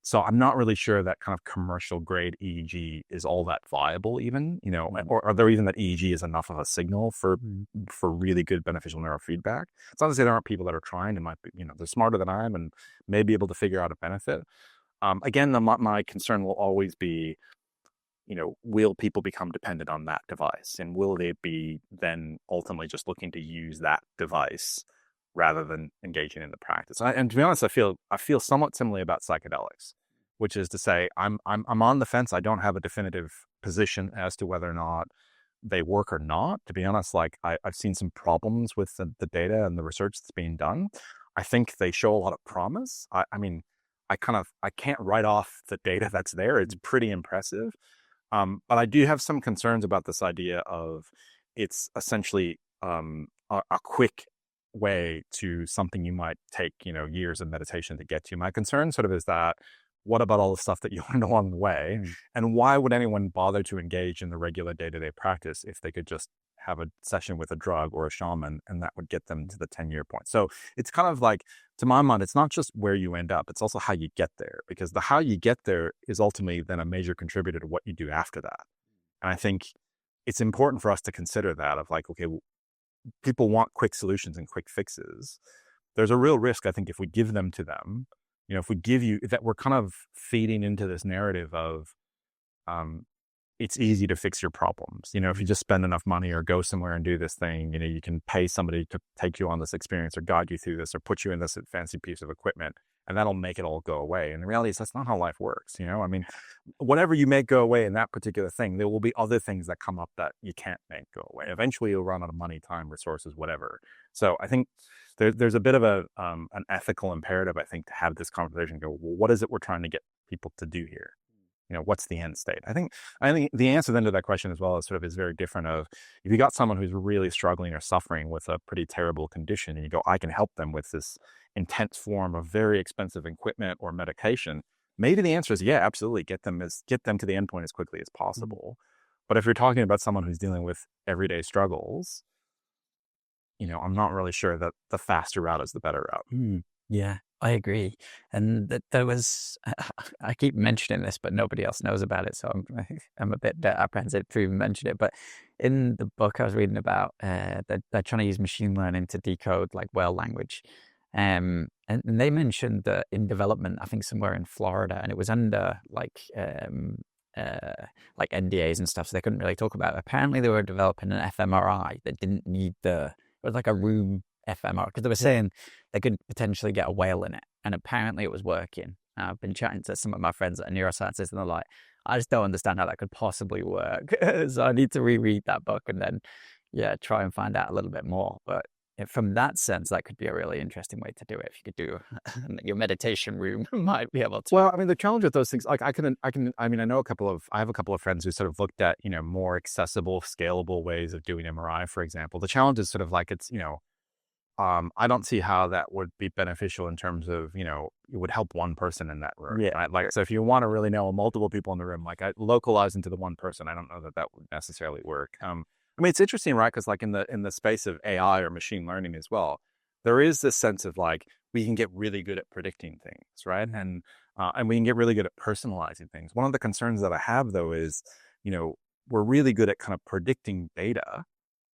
So I'm not really sure that kind of commercial grade EEG is all that viable even, or are there even that EEG is enough of a signal for really good beneficial neurofeedback? It's not to say there aren't people that are trying and might be, they're smarter than I am and may be able to figure out a benefit. Again, my concern will always be, will people become dependent on that device? And will they be then ultimately just looking to use that device rather than engaging in the practice? And to be honest, I feel somewhat similarly about psychedelics, which is to say, I'm on the fence. I don't have a definitive position as to whether or not they work or not. To be honest, like I've seen some problems with the data and the research that's being done. I think they show a lot of promise. I mean, I can't write off the data that's there. It's pretty impressive. But I do have some concerns about this idea of it's essentially a quick way to something you might take, years of meditation to get to. My concern sort of is that, what about all the stuff that you learned along the way? And why would anyone bother to engage in the regular day-to-day practice if they could just have a session with a drug or a shaman and that would get them to the 10-year point? So it's kind of like, to my mind, it's not just where you end up, it's also how you get there, because the how you get there is ultimately then a major contributor to what you do after that. And I think it's important for us to consider that of like, okay, people want quick solutions and quick fixes. There's a real risk, I think, if we give them to them, if we give you that, we're kind of feeding into this narrative of it's easy to fix your problems. If you just spend enough money or go somewhere and do this thing, you can pay somebody to take you on this experience or guide you through this or put you in this fancy piece of equipment, and that'll make it all go away. And the reality is that's not how life works. I mean, whatever you make go away in that particular thing, there will be other things that come up that you can't make go away. Eventually you'll run out of money, time, resources, whatever. So I think there's a bit of an ethical imperative, I think, to have this conversation and go, well, what is it we're trying to get people to do here? What's the end state? I think the answer then to that question as well is very different of, if you got someone who's really struggling or suffering with a pretty terrible condition and you go, I can help them with this intense form of very expensive equipment or medication, maybe the answer is, yeah, absolutely. Get them to the endpoint as quickly as possible. But if you're talking about someone who's dealing with everyday struggles, I'm not really sure that the faster route is the better route.
Yeah, I agree. And there was, I keep mentioning this, but nobody else knows about it. So I'm a bit apprehensive to even mention it. But in the book I was reading about, they're trying to use machine learning to decode like whale language. And they mentioned that in development, I think somewhere in Florida, and it was under like NDAs and stuff, so they couldn't really talk about it. Apparently they were developing an fMRI that didn't need it was like a room fMRI, because they were saying they could potentially get a whale in it, and apparently it was working. I've been chatting to some of my friends that are neuroscientists, and they're like, I just don't understand how that could possibly work. So I need to reread that book and then try and find out a little bit more. But from that sense, that could be a really interesting way to do it. If you could do your meditation room, might be able to.
Well, I mean, the challenge with those things, like I have a couple of friends who sort of looked at, more accessible, scalable ways of doing MRI, for example. The challenge is sort of like, it's, I don't see how that would be beneficial in terms of, it would help one person in that room.
Yeah.
Right? Like, so if you want to really know multiple people in the room, like I localize into the one person, I don't know that would necessarily work. I mean, it's interesting, right? Because like in the space of AI or machine learning as well, there is this sense of like, we can get really good at predicting things, right? And we can get really good at personalizing things. One of the concerns that I have though is, we're really good at kind of predicting data,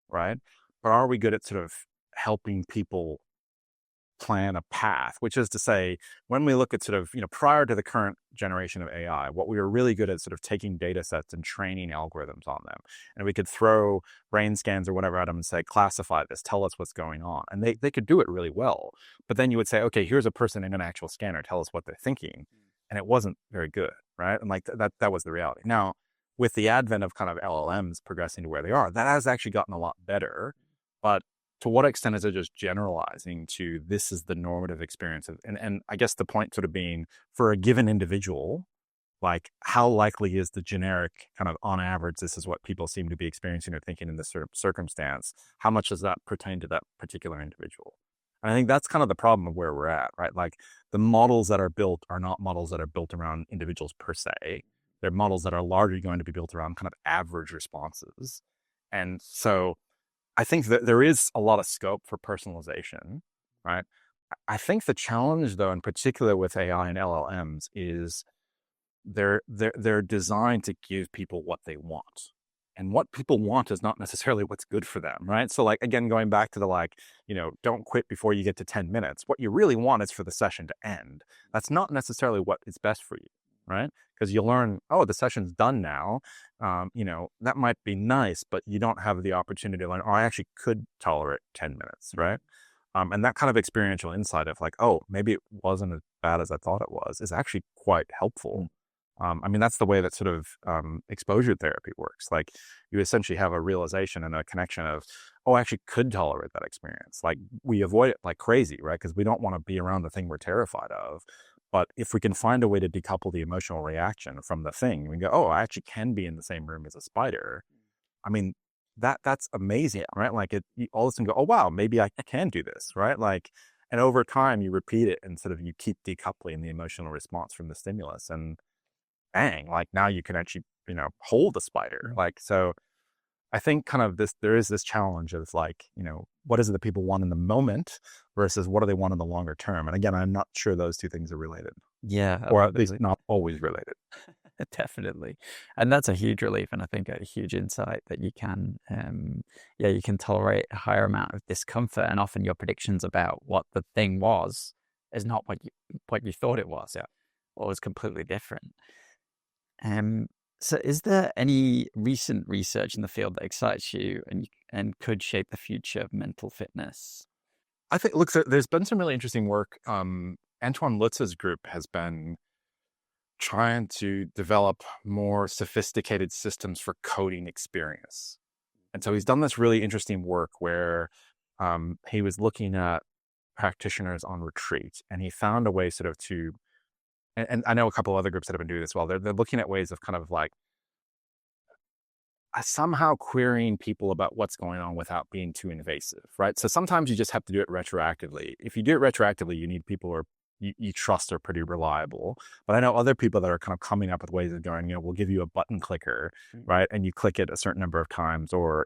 right? But are we good at sort of helping people plan a path? Which is to say, when we look at sort of, prior to the current generation of AI, what we were really good at sort of taking data sets and training algorithms on them. And we could throw brain scans or whatever at them and say, classify this, tell us what's going on. And they could do it really well. But then you would say, okay, here's a person in an actual scanner, tell us what they're thinking. And it wasn't very good, right? And like that was the reality. Now, with the advent of kind of LLMs progressing to where they are, that has actually gotten a lot better. But to what extent is it just generalizing to this is the normative experience of, and I guess the point sort of being, for a given individual, like how likely is the generic kind of on average, this is what people seem to be experiencing or thinking in this sort of circumstance, how much does that pertain to that particular individual? And I think that's kind of the problem of where we're at, right? Like the models that are built are not models that are built around individuals per se. They're models that are largely going to be built around kind of average responses. And so I think that there is a lot of scope for personalization, right? I think the challenge, though, in particular with AI and LLMs, is they're designed to give people what they want, and what people want is not necessarily what's good for them, right? So, like again, going back to the don't quit before you get to 10 minutes. What you really want is for the session to end. That's not necessarily what is best for you, right? Because you learn, oh, the session's done now. That might be nice, but you don't have the opportunity to learn, oh, I actually could tolerate 10 minutes, right? And that kind of experiential insight of like, oh, maybe it wasn't as bad as I thought it was, is actually quite helpful. I mean, that's the way that sort of exposure therapy works. Like you essentially have a realization and a connection of, oh, I actually could tolerate that experience. Like we avoid it like crazy, right? Because we don't want to be around the thing we're terrified of. But if we can find a way to decouple the emotional reaction from the thing, we go, oh, I actually can be in the same room as a spider. I mean, that's amazing, right? Like you all of a sudden go, oh, wow, maybe I can do this, right? Like, and over time you repeat it and sort of you keep decoupling the emotional response from the stimulus, and bang, like now you can actually, hold the spider. Like, so I think kind of there is this challenge of like, what is it that people want in the moment versus what do they want in the longer term? And again, I'm not sure those two things are related.
Yeah.
Or at least not always related.
Definitely. And that's a huge relief, and I think a huge insight that you can, you can tolerate a higher amount of discomfort, and often your predictions about what the thing was is not what you thought it was.
Yeah.
Or was completely different. So is there any recent research in the field that excites you and could shape the future of mental fitness?
I think, look, there's been some really interesting work. Antoine Lutz's group has been trying to develop more sophisticated systems for coding experience. And so he's done this really interesting work where he was looking at practitioners on retreat, and he found a way sort of to, and I know a couple other groups that have been doing this well. They're looking at ways of kind of like somehow querying people about what's going on without being too invasive, right? So sometimes you just have to do it retroactively. If you do it retroactively, you need people who are you trust are pretty reliable. But I know other people that are kind of coming up with ways of going, we'll give you a button clicker, right? And you click it a certain number of times, or,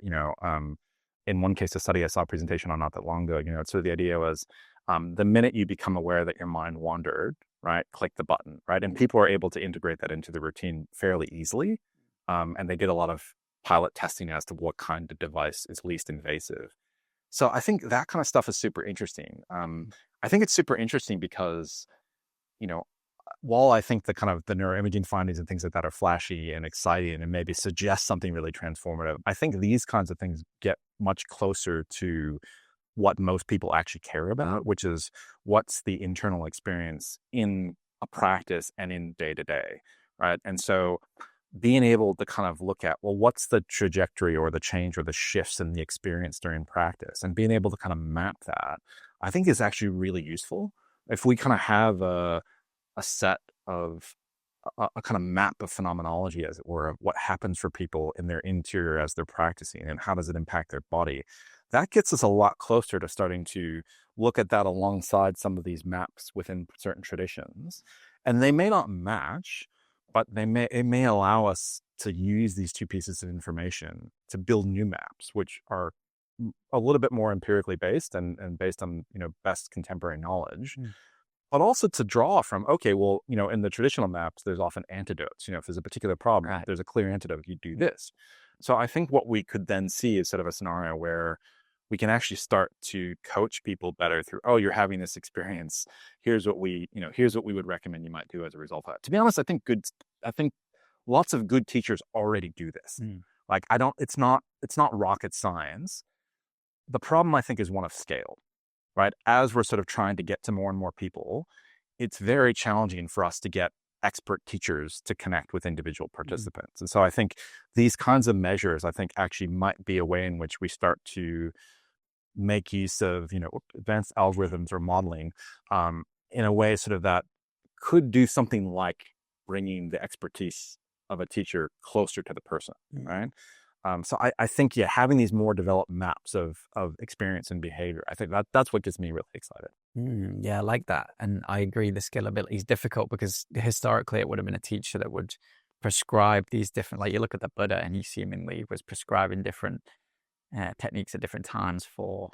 in one case, a study I saw a presentation on not that long ago, so the idea was the minute you become aware that your mind wandered, right, click the button, right? And people are able to integrate that into the routine fairly easily. And they did a lot of pilot testing as to what kind of device is least invasive. So I think that kind of stuff is super interesting. I think it's super interesting because, while I think the kind of the neuroimaging findings and things like that are flashy and exciting and maybe suggest something really transformative, I think these kinds of things get much closer to what most people actually care about, which is what's the internal experience in a practice and in day to day, right? And so being able to kind of look at, well, what's the trajectory or the change or the shifts in the experience during practice, and being able to kind of map that, I think is actually really useful. If we kind of have a set of a kind of map of phenomenology, as it were, of what happens for people in their interior as they're practicing and how does it impact their body, that gets us a lot closer to starting to look at that alongside some of these maps within certain traditions. And they may not match, but it may allow us to use these two pieces of information to build new maps, which are a little bit more empirically based and based on, best contemporary knowledge, but also to draw from, okay, well, in the traditional maps, there's often antidotes. If there's a particular problem,
Right.
there's a clear antidote, you do this. So I think what we could then see is sort of a scenario where we can actually start to coach people better through, oh, you're having this experience. Here's what we would recommend you might do as a result of that. To be honest, I think lots of good teachers already do this. Like, it's not rocket science. The problem, I think, is one of scale, right? As we're sort of trying to get to more and more people, it's very challenging for us to get expert teachers to connect with individual participants. And so I think these kinds of measures, actually might be a way in which we start to make use of, advanced algorithms or modeling in a way sort of that could do something like bringing the expertise of a teacher closer to the person, right? So I think, having these more developed maps of experience and behavior, I think that's what gets me really excited.
Yeah, I like that. And I agree the scalability is difficult because historically it would have been a teacher that would prescribe these different, like you look at the Buddha and he seemingly was prescribing different techniques at different times for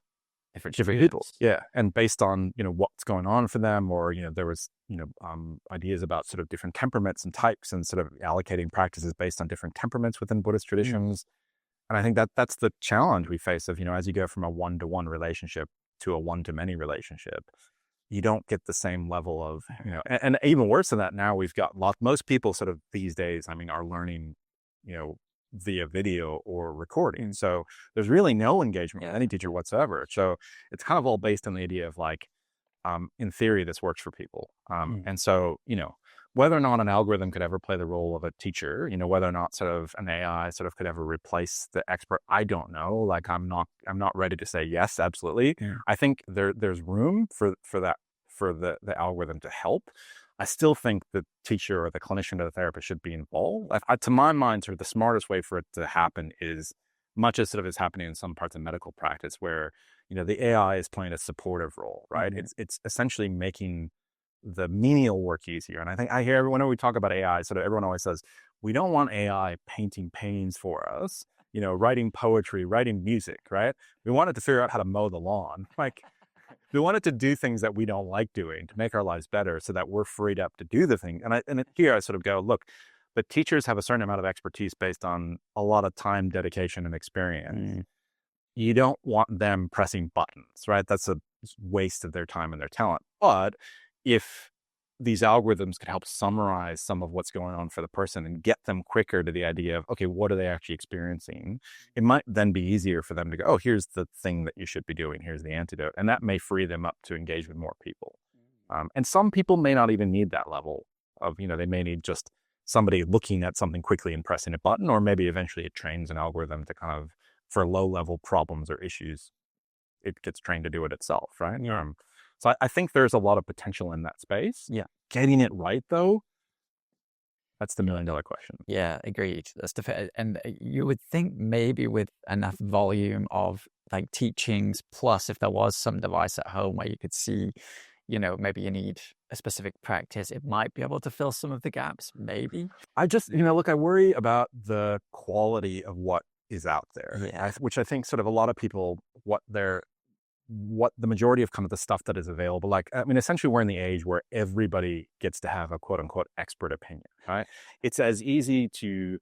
different
People,
students.
yeah, and based on what's going on for them, or there was ideas about sort of different temperaments and types, and sort of allocating practices based on different temperaments within Buddhist traditions. And I think that's the challenge we face of as you go from a one-to-one relationship to a one-to-many relationship, you don't get the same level of and even worse than that. Now we've got most people sort of these days, are learning via video or recording. So there's really no engagement with any teacher whatsoever. So it's kind of all based on the idea of like, in theory, this works for people. And so, whether or not an algorithm could ever play the role of a teacher, whether or not sort of an AI sort of could ever replace the expert, I don't know. Like, I'm not ready to say yes, absolutely. I think there's room for that, for the algorithm to help. I still think the teacher or the clinician or the therapist should be involved. To my mind, sort of the smartest way for it to happen is much as sort of is happening in some parts of medical practice, where the AI is playing a supportive role, right? It's essentially making the menial work easier. And I think I hear whenever we talk about AI, sort of everyone always says, we don't want AI painting paintings for us, writing poetry, writing music, right? We want it to figure out how to mow the lawn. Like, we want it to do things that we don't like doing to make our lives better, so that we're freed up to do the thing. And here I sort of go, look, the teachers have a certain amount of expertise based on a lot of time, dedication, and experience. You don't want them pressing buttons, right? That's a waste of their time and their talent. But if these algorithms could help summarize some of what's going on for the person and get them quicker to the idea of, okay, what are they actually experiencing? It might then be easier for them to go, oh, here's the thing that you should be doing. Here's the antidote. And that may free them up to engage with more people. And some people may not even need that level of, they may need just somebody looking at something quickly and pressing a button, or maybe eventually it trains an algorithm to kind of, for low level problems or issues, it gets trained to do it itself, right?
Yeah.
So I think there's a lot of potential in that space.
Yeah.
Getting it right, though, that's the $1 million question.
Yeah, agreed. And you would think maybe with enough volume of like teachings, plus if there was some device at home where you could see, maybe you need a specific practice, it might be able to fill some of the gaps, maybe.
I just, look, I worry about the quality of what is out there, which I think sort of a lot of people, what the majority of kind of the stuff that is available, like, I mean, essentially we're in the age where everybody gets to have a quote unquote expert opinion, right? It's as easy to,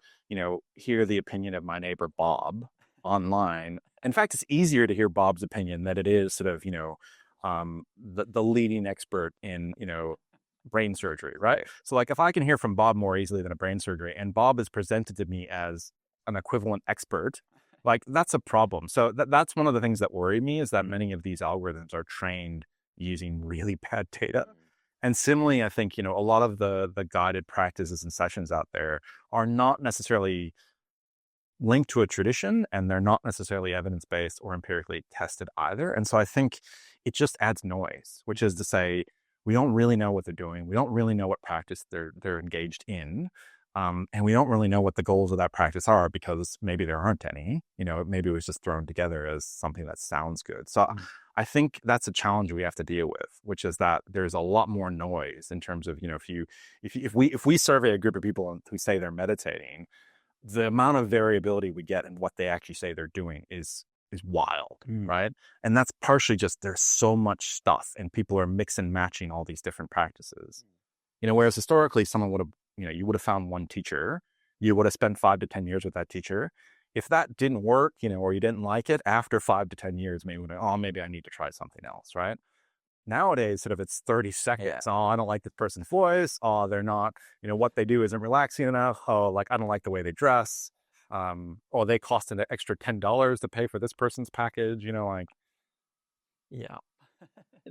hear the opinion of my neighbor Bob online. In fact, it's easier to hear Bob's opinion than it is sort of, the leading expert in, brain surgery, right? So like if I can hear from Bob more easily than a brain surgery, and Bob is presented to me as an equivalent expert, like that's a problem. So that's one of the things that worry me, is that many of these algorithms are trained using really bad data. And similarly, I think, a lot of the guided practices and sessions out there are not necessarily linked to a tradition, and they're not necessarily evidence-based or empirically tested either. And so I think it just adds noise, which is to say, we don't really know what they're doing. We don't really know what practice they're engaged in. And we don't really know what the goals of that practice are, because maybe there aren't any, maybe it was just thrown together as something that sounds good. So I think that's a challenge we have to deal with, which is that there's a lot more noise in terms of, if we survey a group of people who say they're meditating, the amount of variability we get in what they actually say they're doing is wild, right? And that's partially just, there's so much stuff and people are mix and matching all these different practices, whereas historically someone would have, you would have found one teacher, you would have spent 5 to 10 years with that teacher. If that didn't work, or you didn't like it, after 5 to 10 years, maybe I need to try something else, right? Nowadays, sort of it's 30 seconds. Yeah. Oh, I don't like this person's voice. Oh, they're not, what they do isn't relaxing enough. Oh, like I don't like the way they dress. Or they cost an extra $10 to pay for this person's package, like.
Yeah,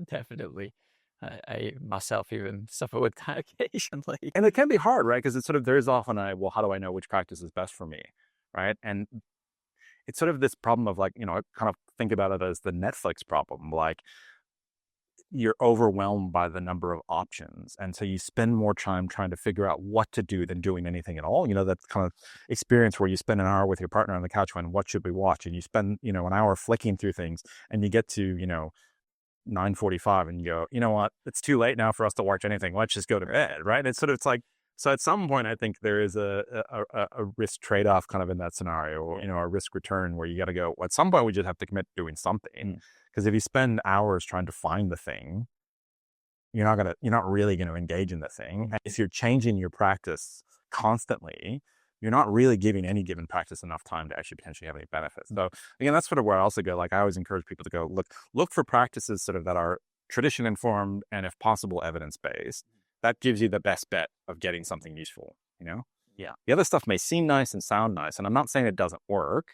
definitely. I myself even suffer with that occasionally.
And it can be hard, right? Because it's sort of, there's often how do I know which practice is best for me, right? And it's sort of this problem of like, I kind of think about it as the Netflix problem. Like, you're overwhelmed by the number of options. And so you spend more time trying to figure out what to do than doing anything at all. That kind of experience where you spend an hour with your partner on the couch when, what should we watch? And you spend, an hour flicking through things, and you get to, 9:45 and you go, you know what, it's too late now for us to watch anything. Let's just go to bed, right? It's sort of, it's like, so at some point, I think there is a risk trade-off kind of in that scenario, or, a risk return where you got to go, at some point we just have to commit to doing something. Because if you spend hours trying to find the thing, you're not really going to engage in the thing. And if you're changing your practice constantly, you're not really giving any given practice enough time to actually potentially have any benefits. So again, that's sort of where I also go, like I always encourage people to go, look for practices sort of that are tradition informed and if possible evidence-based. That gives you the best bet of getting something useful,
Yeah.
The other stuff may seem nice and sound nice, and I'm not saying it doesn't work,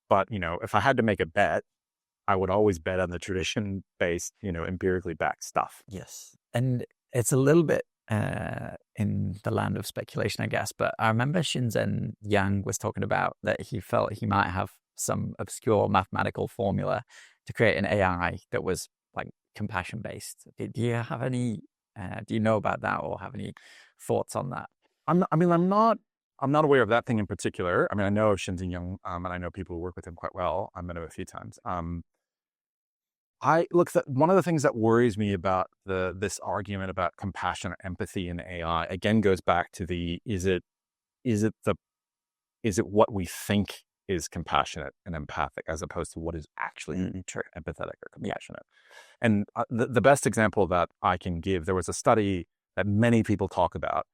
but, if I had to make a bet, I would always bet on the tradition-based, empirically backed stuff.
Yes. And it's a little bit in the land of speculation, I guess, but I remember Shinzen Yang was talking about that he felt he might have some obscure mathematical formula to create an AI that was like compassion-based. Do you have any, do you know about that or have any thoughts on that?
I'm not aware of that thing in particular. I mean, I know of Shinzen Yang, and I know people who work with him quite well. I've met him a few times. One of the things that worries me about this argument about compassion or empathy in AI again goes back to is it what we think is compassionate and empathic as opposed to what is actually empathetic or compassionate. And the best example that I can give, there was a study that many people talk about.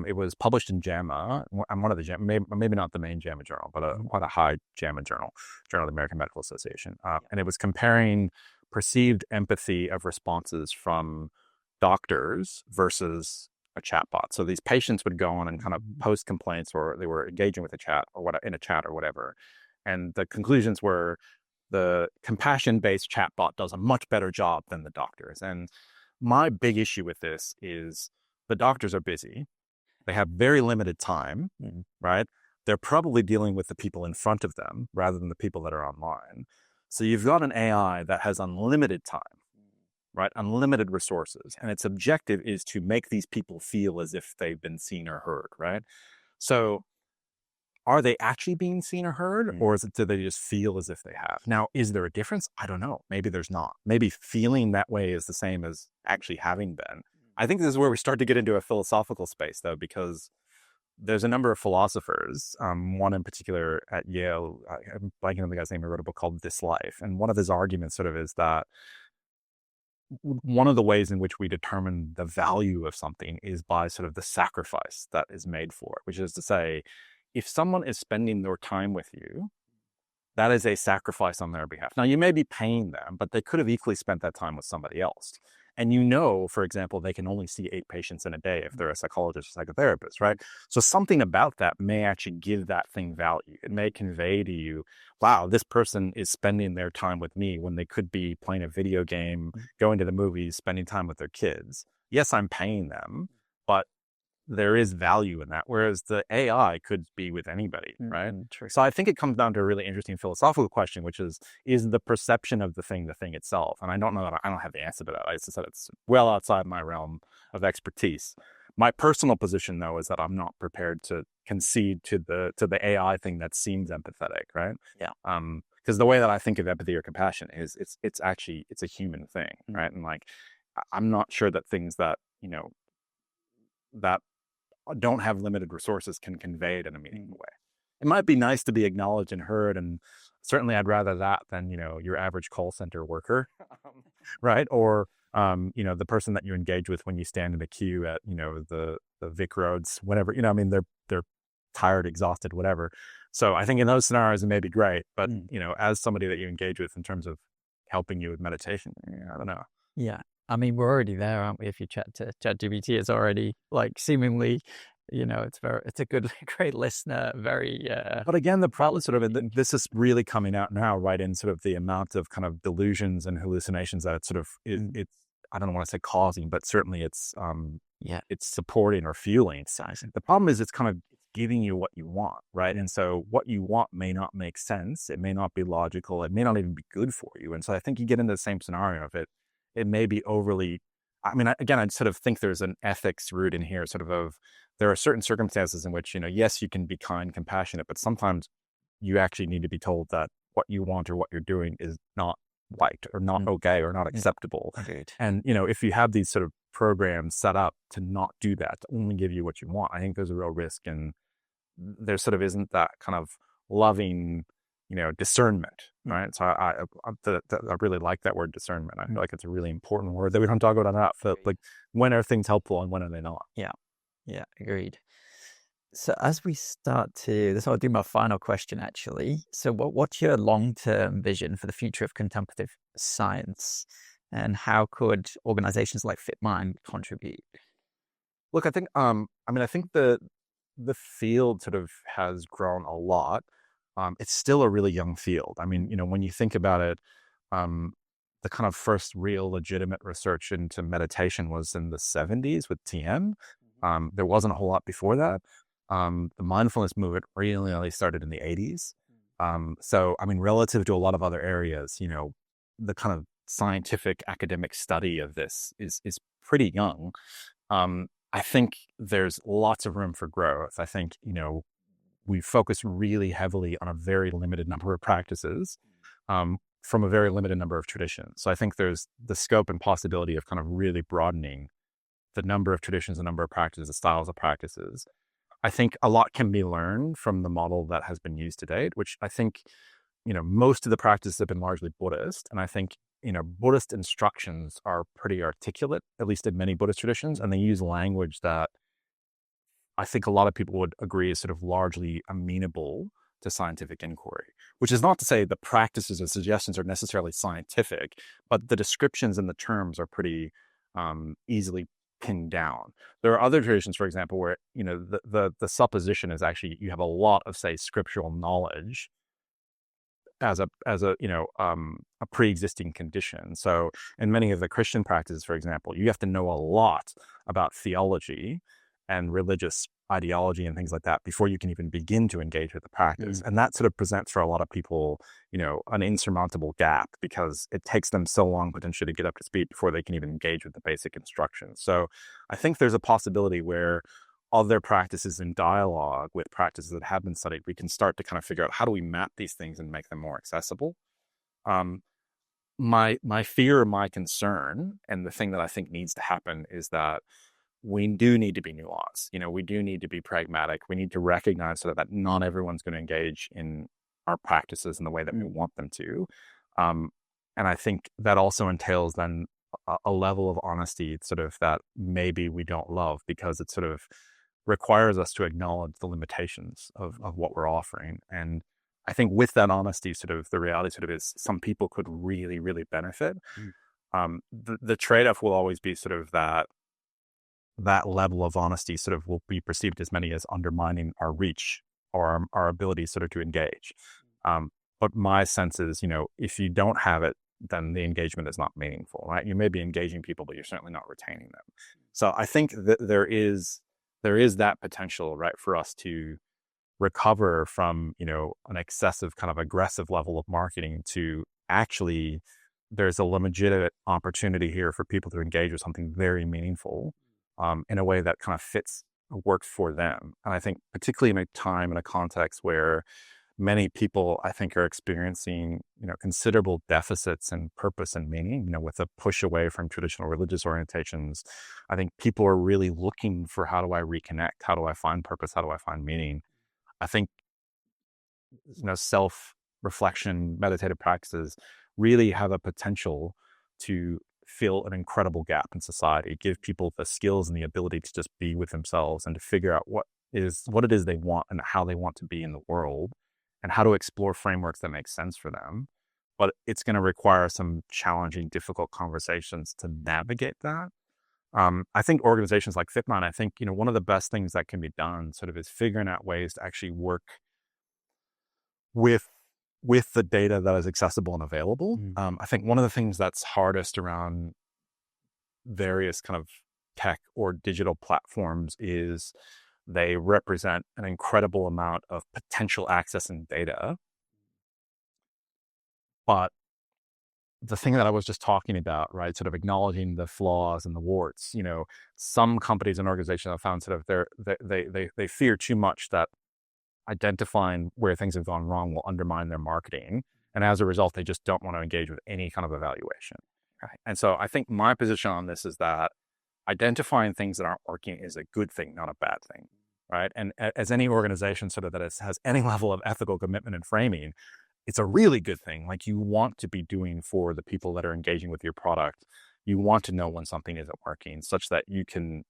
It was published in JAMA, and one of the JAMA, maybe not the main JAMA journal, but quite a high JAMA journal of the American Medical Association. And it was comparing perceived empathy of responses from doctors versus a chatbot. So these patients would go on and kind of post complaints, or they were engaging with a chat or what in a chat or whatever. And the conclusions were the compassion-based chatbot does a much better job than the doctors. And my big issue with this is the doctors are busy. They have very limited time, right? They're probably dealing with the people in front of them rather than the people that are online. So you've got an AI that has unlimited time, right? Unlimited resources. And its objective is to make these people feel as if they've been seen or heard, right? So are they actually being seen or heard, or do they just feel as if they have? Now, is there a difference? I don't know. Maybe there's not. Maybe feeling that way is the same as actually having been. I think this is where we start to get into a philosophical space, though, because there's a number of philosophers, one in particular at Yale, I'm blanking on the guy's name, who wrote a book called This Life. And one of his arguments sort of is that one of the ways in which we determine the value of something is by sort of the sacrifice that is made for it, which is to say, if someone is spending their time with you, that is a sacrifice on their behalf. Now, you may be paying them, but they could have equally spent that time with somebody else. And you know, for example, they can only see 8 patients in a day if they're a psychologist or psychotherapist, right? So something about that may actually give that thing value. It may convey to you, wow, this person is spending their time with me when they could be playing a video game, going to the movies, spending time with their kids. Yes, I'm paying them, but there is value in that, whereas the AI could be with anybody, right?
True.
So I think it comes down to a really interesting philosophical question, which is the perception of the thing itself? And I don't know that I don't have the answer to that. I just said it's well outside my realm of expertise. My personal position, though, is that I'm not prepared to concede to the AI thing that seems empathetic, right?
Yeah.
Because the way that I think of empathy or compassion is it's actually a human thing, right? And like I'm not sure that things that that don't have limited resources can convey it in a meaningful way. It might be nice to be acknowledged and heard, and certainly I'd rather that than your average call center worker, right? Or the person that you engage with when you stand in a queue at the Vic Roads, whatever. I mean, they're tired, exhausted, whatever. So I think in those scenarios it may be great, but as somebody that you engage with in terms of helping you with meditation, I don't know.
Yeah. I mean, we're already there, aren't we? If you chat to ChatGPT, it's already like seemingly, it's a good, great listener. Very.
But again, the problem sort of this is really coming out now, right? In sort of the amount of kind of delusions and hallucinations that it's sort of it's I don't want to say causing, but certainly it's supporting or fueling. The problem is it's kind of giving you what you want, right? And so what you want may not make sense. It may not be logical. It may not even be good for you. And so I think you get into the same scenario of it. It may be overly, I mean, again, I sort of think there's an ethics root in here, sort of there are certain circumstances in which, yes, you can be kind, compassionate, but sometimes you actually need to be told that what you want or what you're doing is not right or not okay or not acceptable.
Agreed.
And, if you have these sort of programs set up to not do that, to only give you what you want, I think there's a real risk. And there sort of isn't that kind of loving discernment, right? So I really like that word discernment. I feel like it's a really important word that we don't talk about enough. That, like, when are things helpful and when are they not?
Yeah, agreed. So as we start to, this I'll do my final question actually. So what's your long-term vision for the future of contemplative science, and how could organizations like FitMind contribute?
Look, I think I think the field sort of has grown a lot. It's still a really young field. I mean, when you think about it, the kind of first real legitimate research into meditation was in the 70s with TM. There wasn't a whole lot before that. The mindfulness movement really started in the 80s. So, I mean, relative to a lot of other areas, the kind of scientific academic study of this is pretty young. I think there's lots of room for growth. I think, we focus really heavily on a very limited number of practices from a very limited number of traditions. So I think there's the scope and possibility of kind of really broadening the number of traditions, the number of practices, the styles of practices. I think a lot can be learned from the model that has been used to date, which I think, most of the practices have been largely Buddhist. And I think, Buddhist instructions are pretty articulate, at least in many Buddhist traditions, and they use language that I think a lot of people would agree is sort of largely amenable to scientific inquiry, which is not to say the practices or suggestions are necessarily scientific, but the descriptions and the terms are pretty easily pinned down. There are other traditions, for example, where the supposition is actually you have a lot of, say, scriptural knowledge as a pre-existing condition. So in many of the Christian practices, for example, you have to know a lot about theology and religious ideology and things like that before you can even begin to engage with the practice. And that sort of presents for a lot of people, an insurmountable gap, because it takes them so long potentially to get up to speed before they can even engage with the basic instructions. So I think there's a possibility where other practices in dialogue with practices that have been studied, we can start to kind of figure out how do we map these things and make them more accessible. My fear, my concern, and the thing that I think needs to happen is that we do need to be nuanced. We do need to be pragmatic. We need to recognize sort of that not everyone's going to engage in our practices in the way that we want them to. And I think that also entails then a level of honesty sort of that maybe we don't love, because it sort of requires us to acknowledge the limitations of what we're offering. And I think with that honesty, sort of the reality sort of is some people could really, really benefit. The trade-off will always be sort of that level of honesty sort of will be perceived as many as undermining our reach or our ability sort of to engage. But my sense is, if you don't have it, then the engagement is not meaningful, right? You may be engaging people, but you're certainly not retaining them. So I think that there is that potential, right, for us to recover from, an excessive kind of aggressive level of marketing to actually there's a legitimate opportunity here for people to engage with something very meaningful in a way that kind of works for them. And I think particularly in a time and a context where many people, I think, are experiencing, considerable deficits in purpose and meaning, with a push away from traditional religious orientations. I think people are really looking for, how do I reconnect? How do I find purpose? How do I find meaning? I think, self-reflection, meditative practices really have a potential to fill an incredible gap in society, give people the skills and the ability to just be with themselves and to figure out what it is they want and how they want to be in the world, and how to explore frameworks that make sense for them. But it's going to require some challenging, difficult conversations to navigate that. I think organizations like FitMind, I think, one of the best things that can be done sort of is figuring out ways to actually work with the data that is accessible and available. I think one of the things that's hardest around various kind of tech or digital platforms is they represent an incredible amount of potential access and data. But the thing that I was just talking about, right, sort of acknowledging the flaws and the warts, some companies and organizations have found sort of they fear too much that identifying where things have gone wrong will undermine their marketing. And as a result, they just don't want to engage with any kind of evaluation. Right. And so I think my position on this is that identifying things that aren't working is a good thing, not a bad thing. Right. And as any organization sort of that has any level of ethical commitment and framing, it's a really good thing. Like, you want to be doing for the people that are engaging with your product. You want to know when something isn't working, such that you can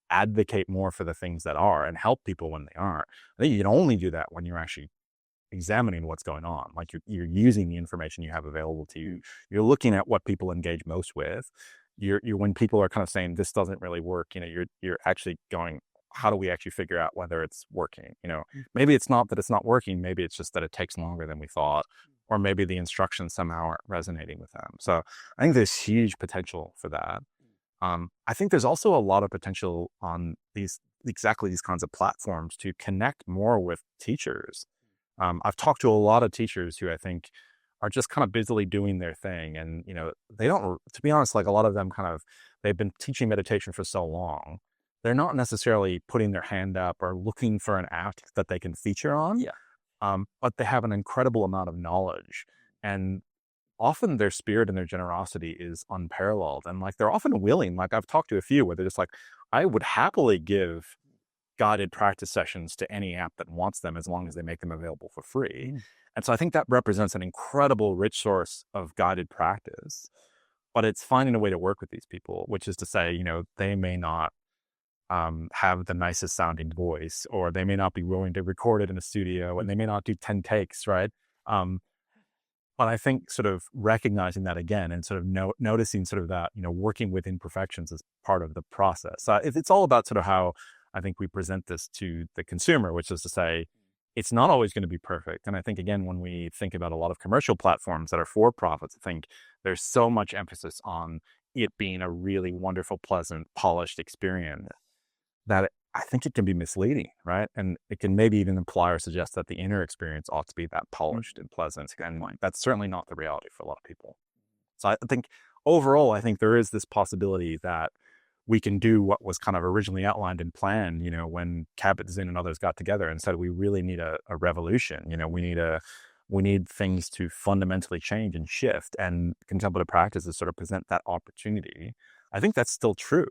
advocate more for the things that are and help people when they aren't. I think you can only do that when you're actually examining what's going on. Like, you're using the information you have available to you. You're looking at what people engage most with. You're when people are kind of saying this doesn't really work, you're actually going, how do we actually figure out whether it's working? Maybe it's not that it's not working. Maybe it's just that it takes longer than we thought, or maybe the instructions somehow aren't resonating with them. So I think there's huge potential for that. I think there's also a lot of potential on these kinds of platforms to connect more with teachers. I've talked to a lot of teachers who I think are just kind of busily doing their thing. And, they don't, to be honest, like a lot of them they've been teaching meditation for so long. They're not necessarily putting their hand up or looking for an app that they can feature on. Yeah. But they have an incredible amount of knowledge, and often their spirit and their generosity is unparalleled. And like, they're often willing, like I've talked to a few where they're just like, I would happily give guided practice sessions to any app that wants them, as long as they make them available for free. And so I think that represents an incredible rich source of guided practice, but it's finding a way to work with these people, which is to say, they may not have the nicest sounding voice, or they may not be willing to record it in a studio, and they may not do 10 takes, right? But I think sort of recognizing that again and sort of noticing sort of that, working with imperfections is part of the process. It's all about sort of how I think we present this to the consumer, which is to say, it's not always going to be perfect. And I think, again, when we think about a lot of commercial platforms that are for profits, I think there's so much emphasis on it being a really wonderful, pleasant, polished experience that I think it can be misleading, right? And it can maybe even imply or suggest that the inner experience ought to be that polished and pleasant. And that's certainly not the reality for a lot of people. So I think overall, I think there is this possibility that we can do what was kind of originally outlined and planned, when Kabat-Zinn and others got together and said, we really need a revolution. We need things to fundamentally change and shift, and contemplative practices sort of present that opportunity. I think that's still true.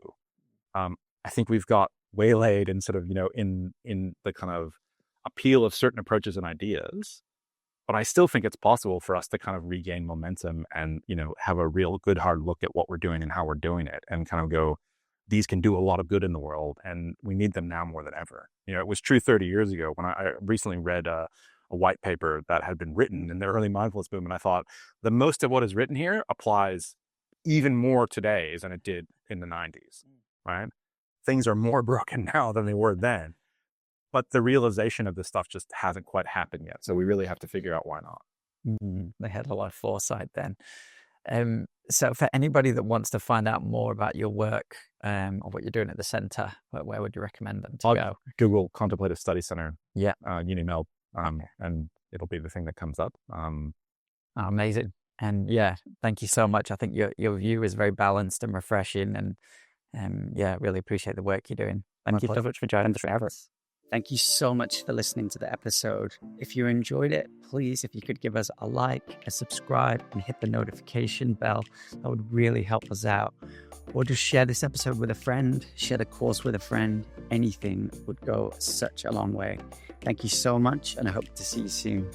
I think we've got waylaid and sort of, in the kind of appeal of certain approaches and ideas, but I still think it's possible for us to kind of regain momentum and, have a real good hard look at what we're doing and how we're doing it, and kind of go, these can do a lot of good in the world, and we need them now more than ever. It was true 30 years ago when I recently read a white paper that had been written in the early mindfulness movement. I thought the most of what is written here applies even more today than it did in the 90s, right? Things are more broken now than they were then, but the realization of this stuff just hasn't quite happened yet. So we really have to figure out why not.
They had a lot of foresight then. So for anybody that wants to find out more about your work or what you're doing at the centre, where would you recommend them to go?
Google Contemplative Studies Centre,
yeah,
UniMelb, and it'll be the thing that comes up.
Amazing. And yeah, thank you so much. I think your view is very balanced and refreshing, and really appreciate the work you're doing. Thank you so much for joining us. Thank you so much for listening to the episode. If you enjoyed it, please, if you could give us a like, a subscribe, and hit the notification bell, that would really help us out. Or just share this episode with a friend, share the course with a friend. Anything would go such a long way. Thank you so much, and I hope to see you soon.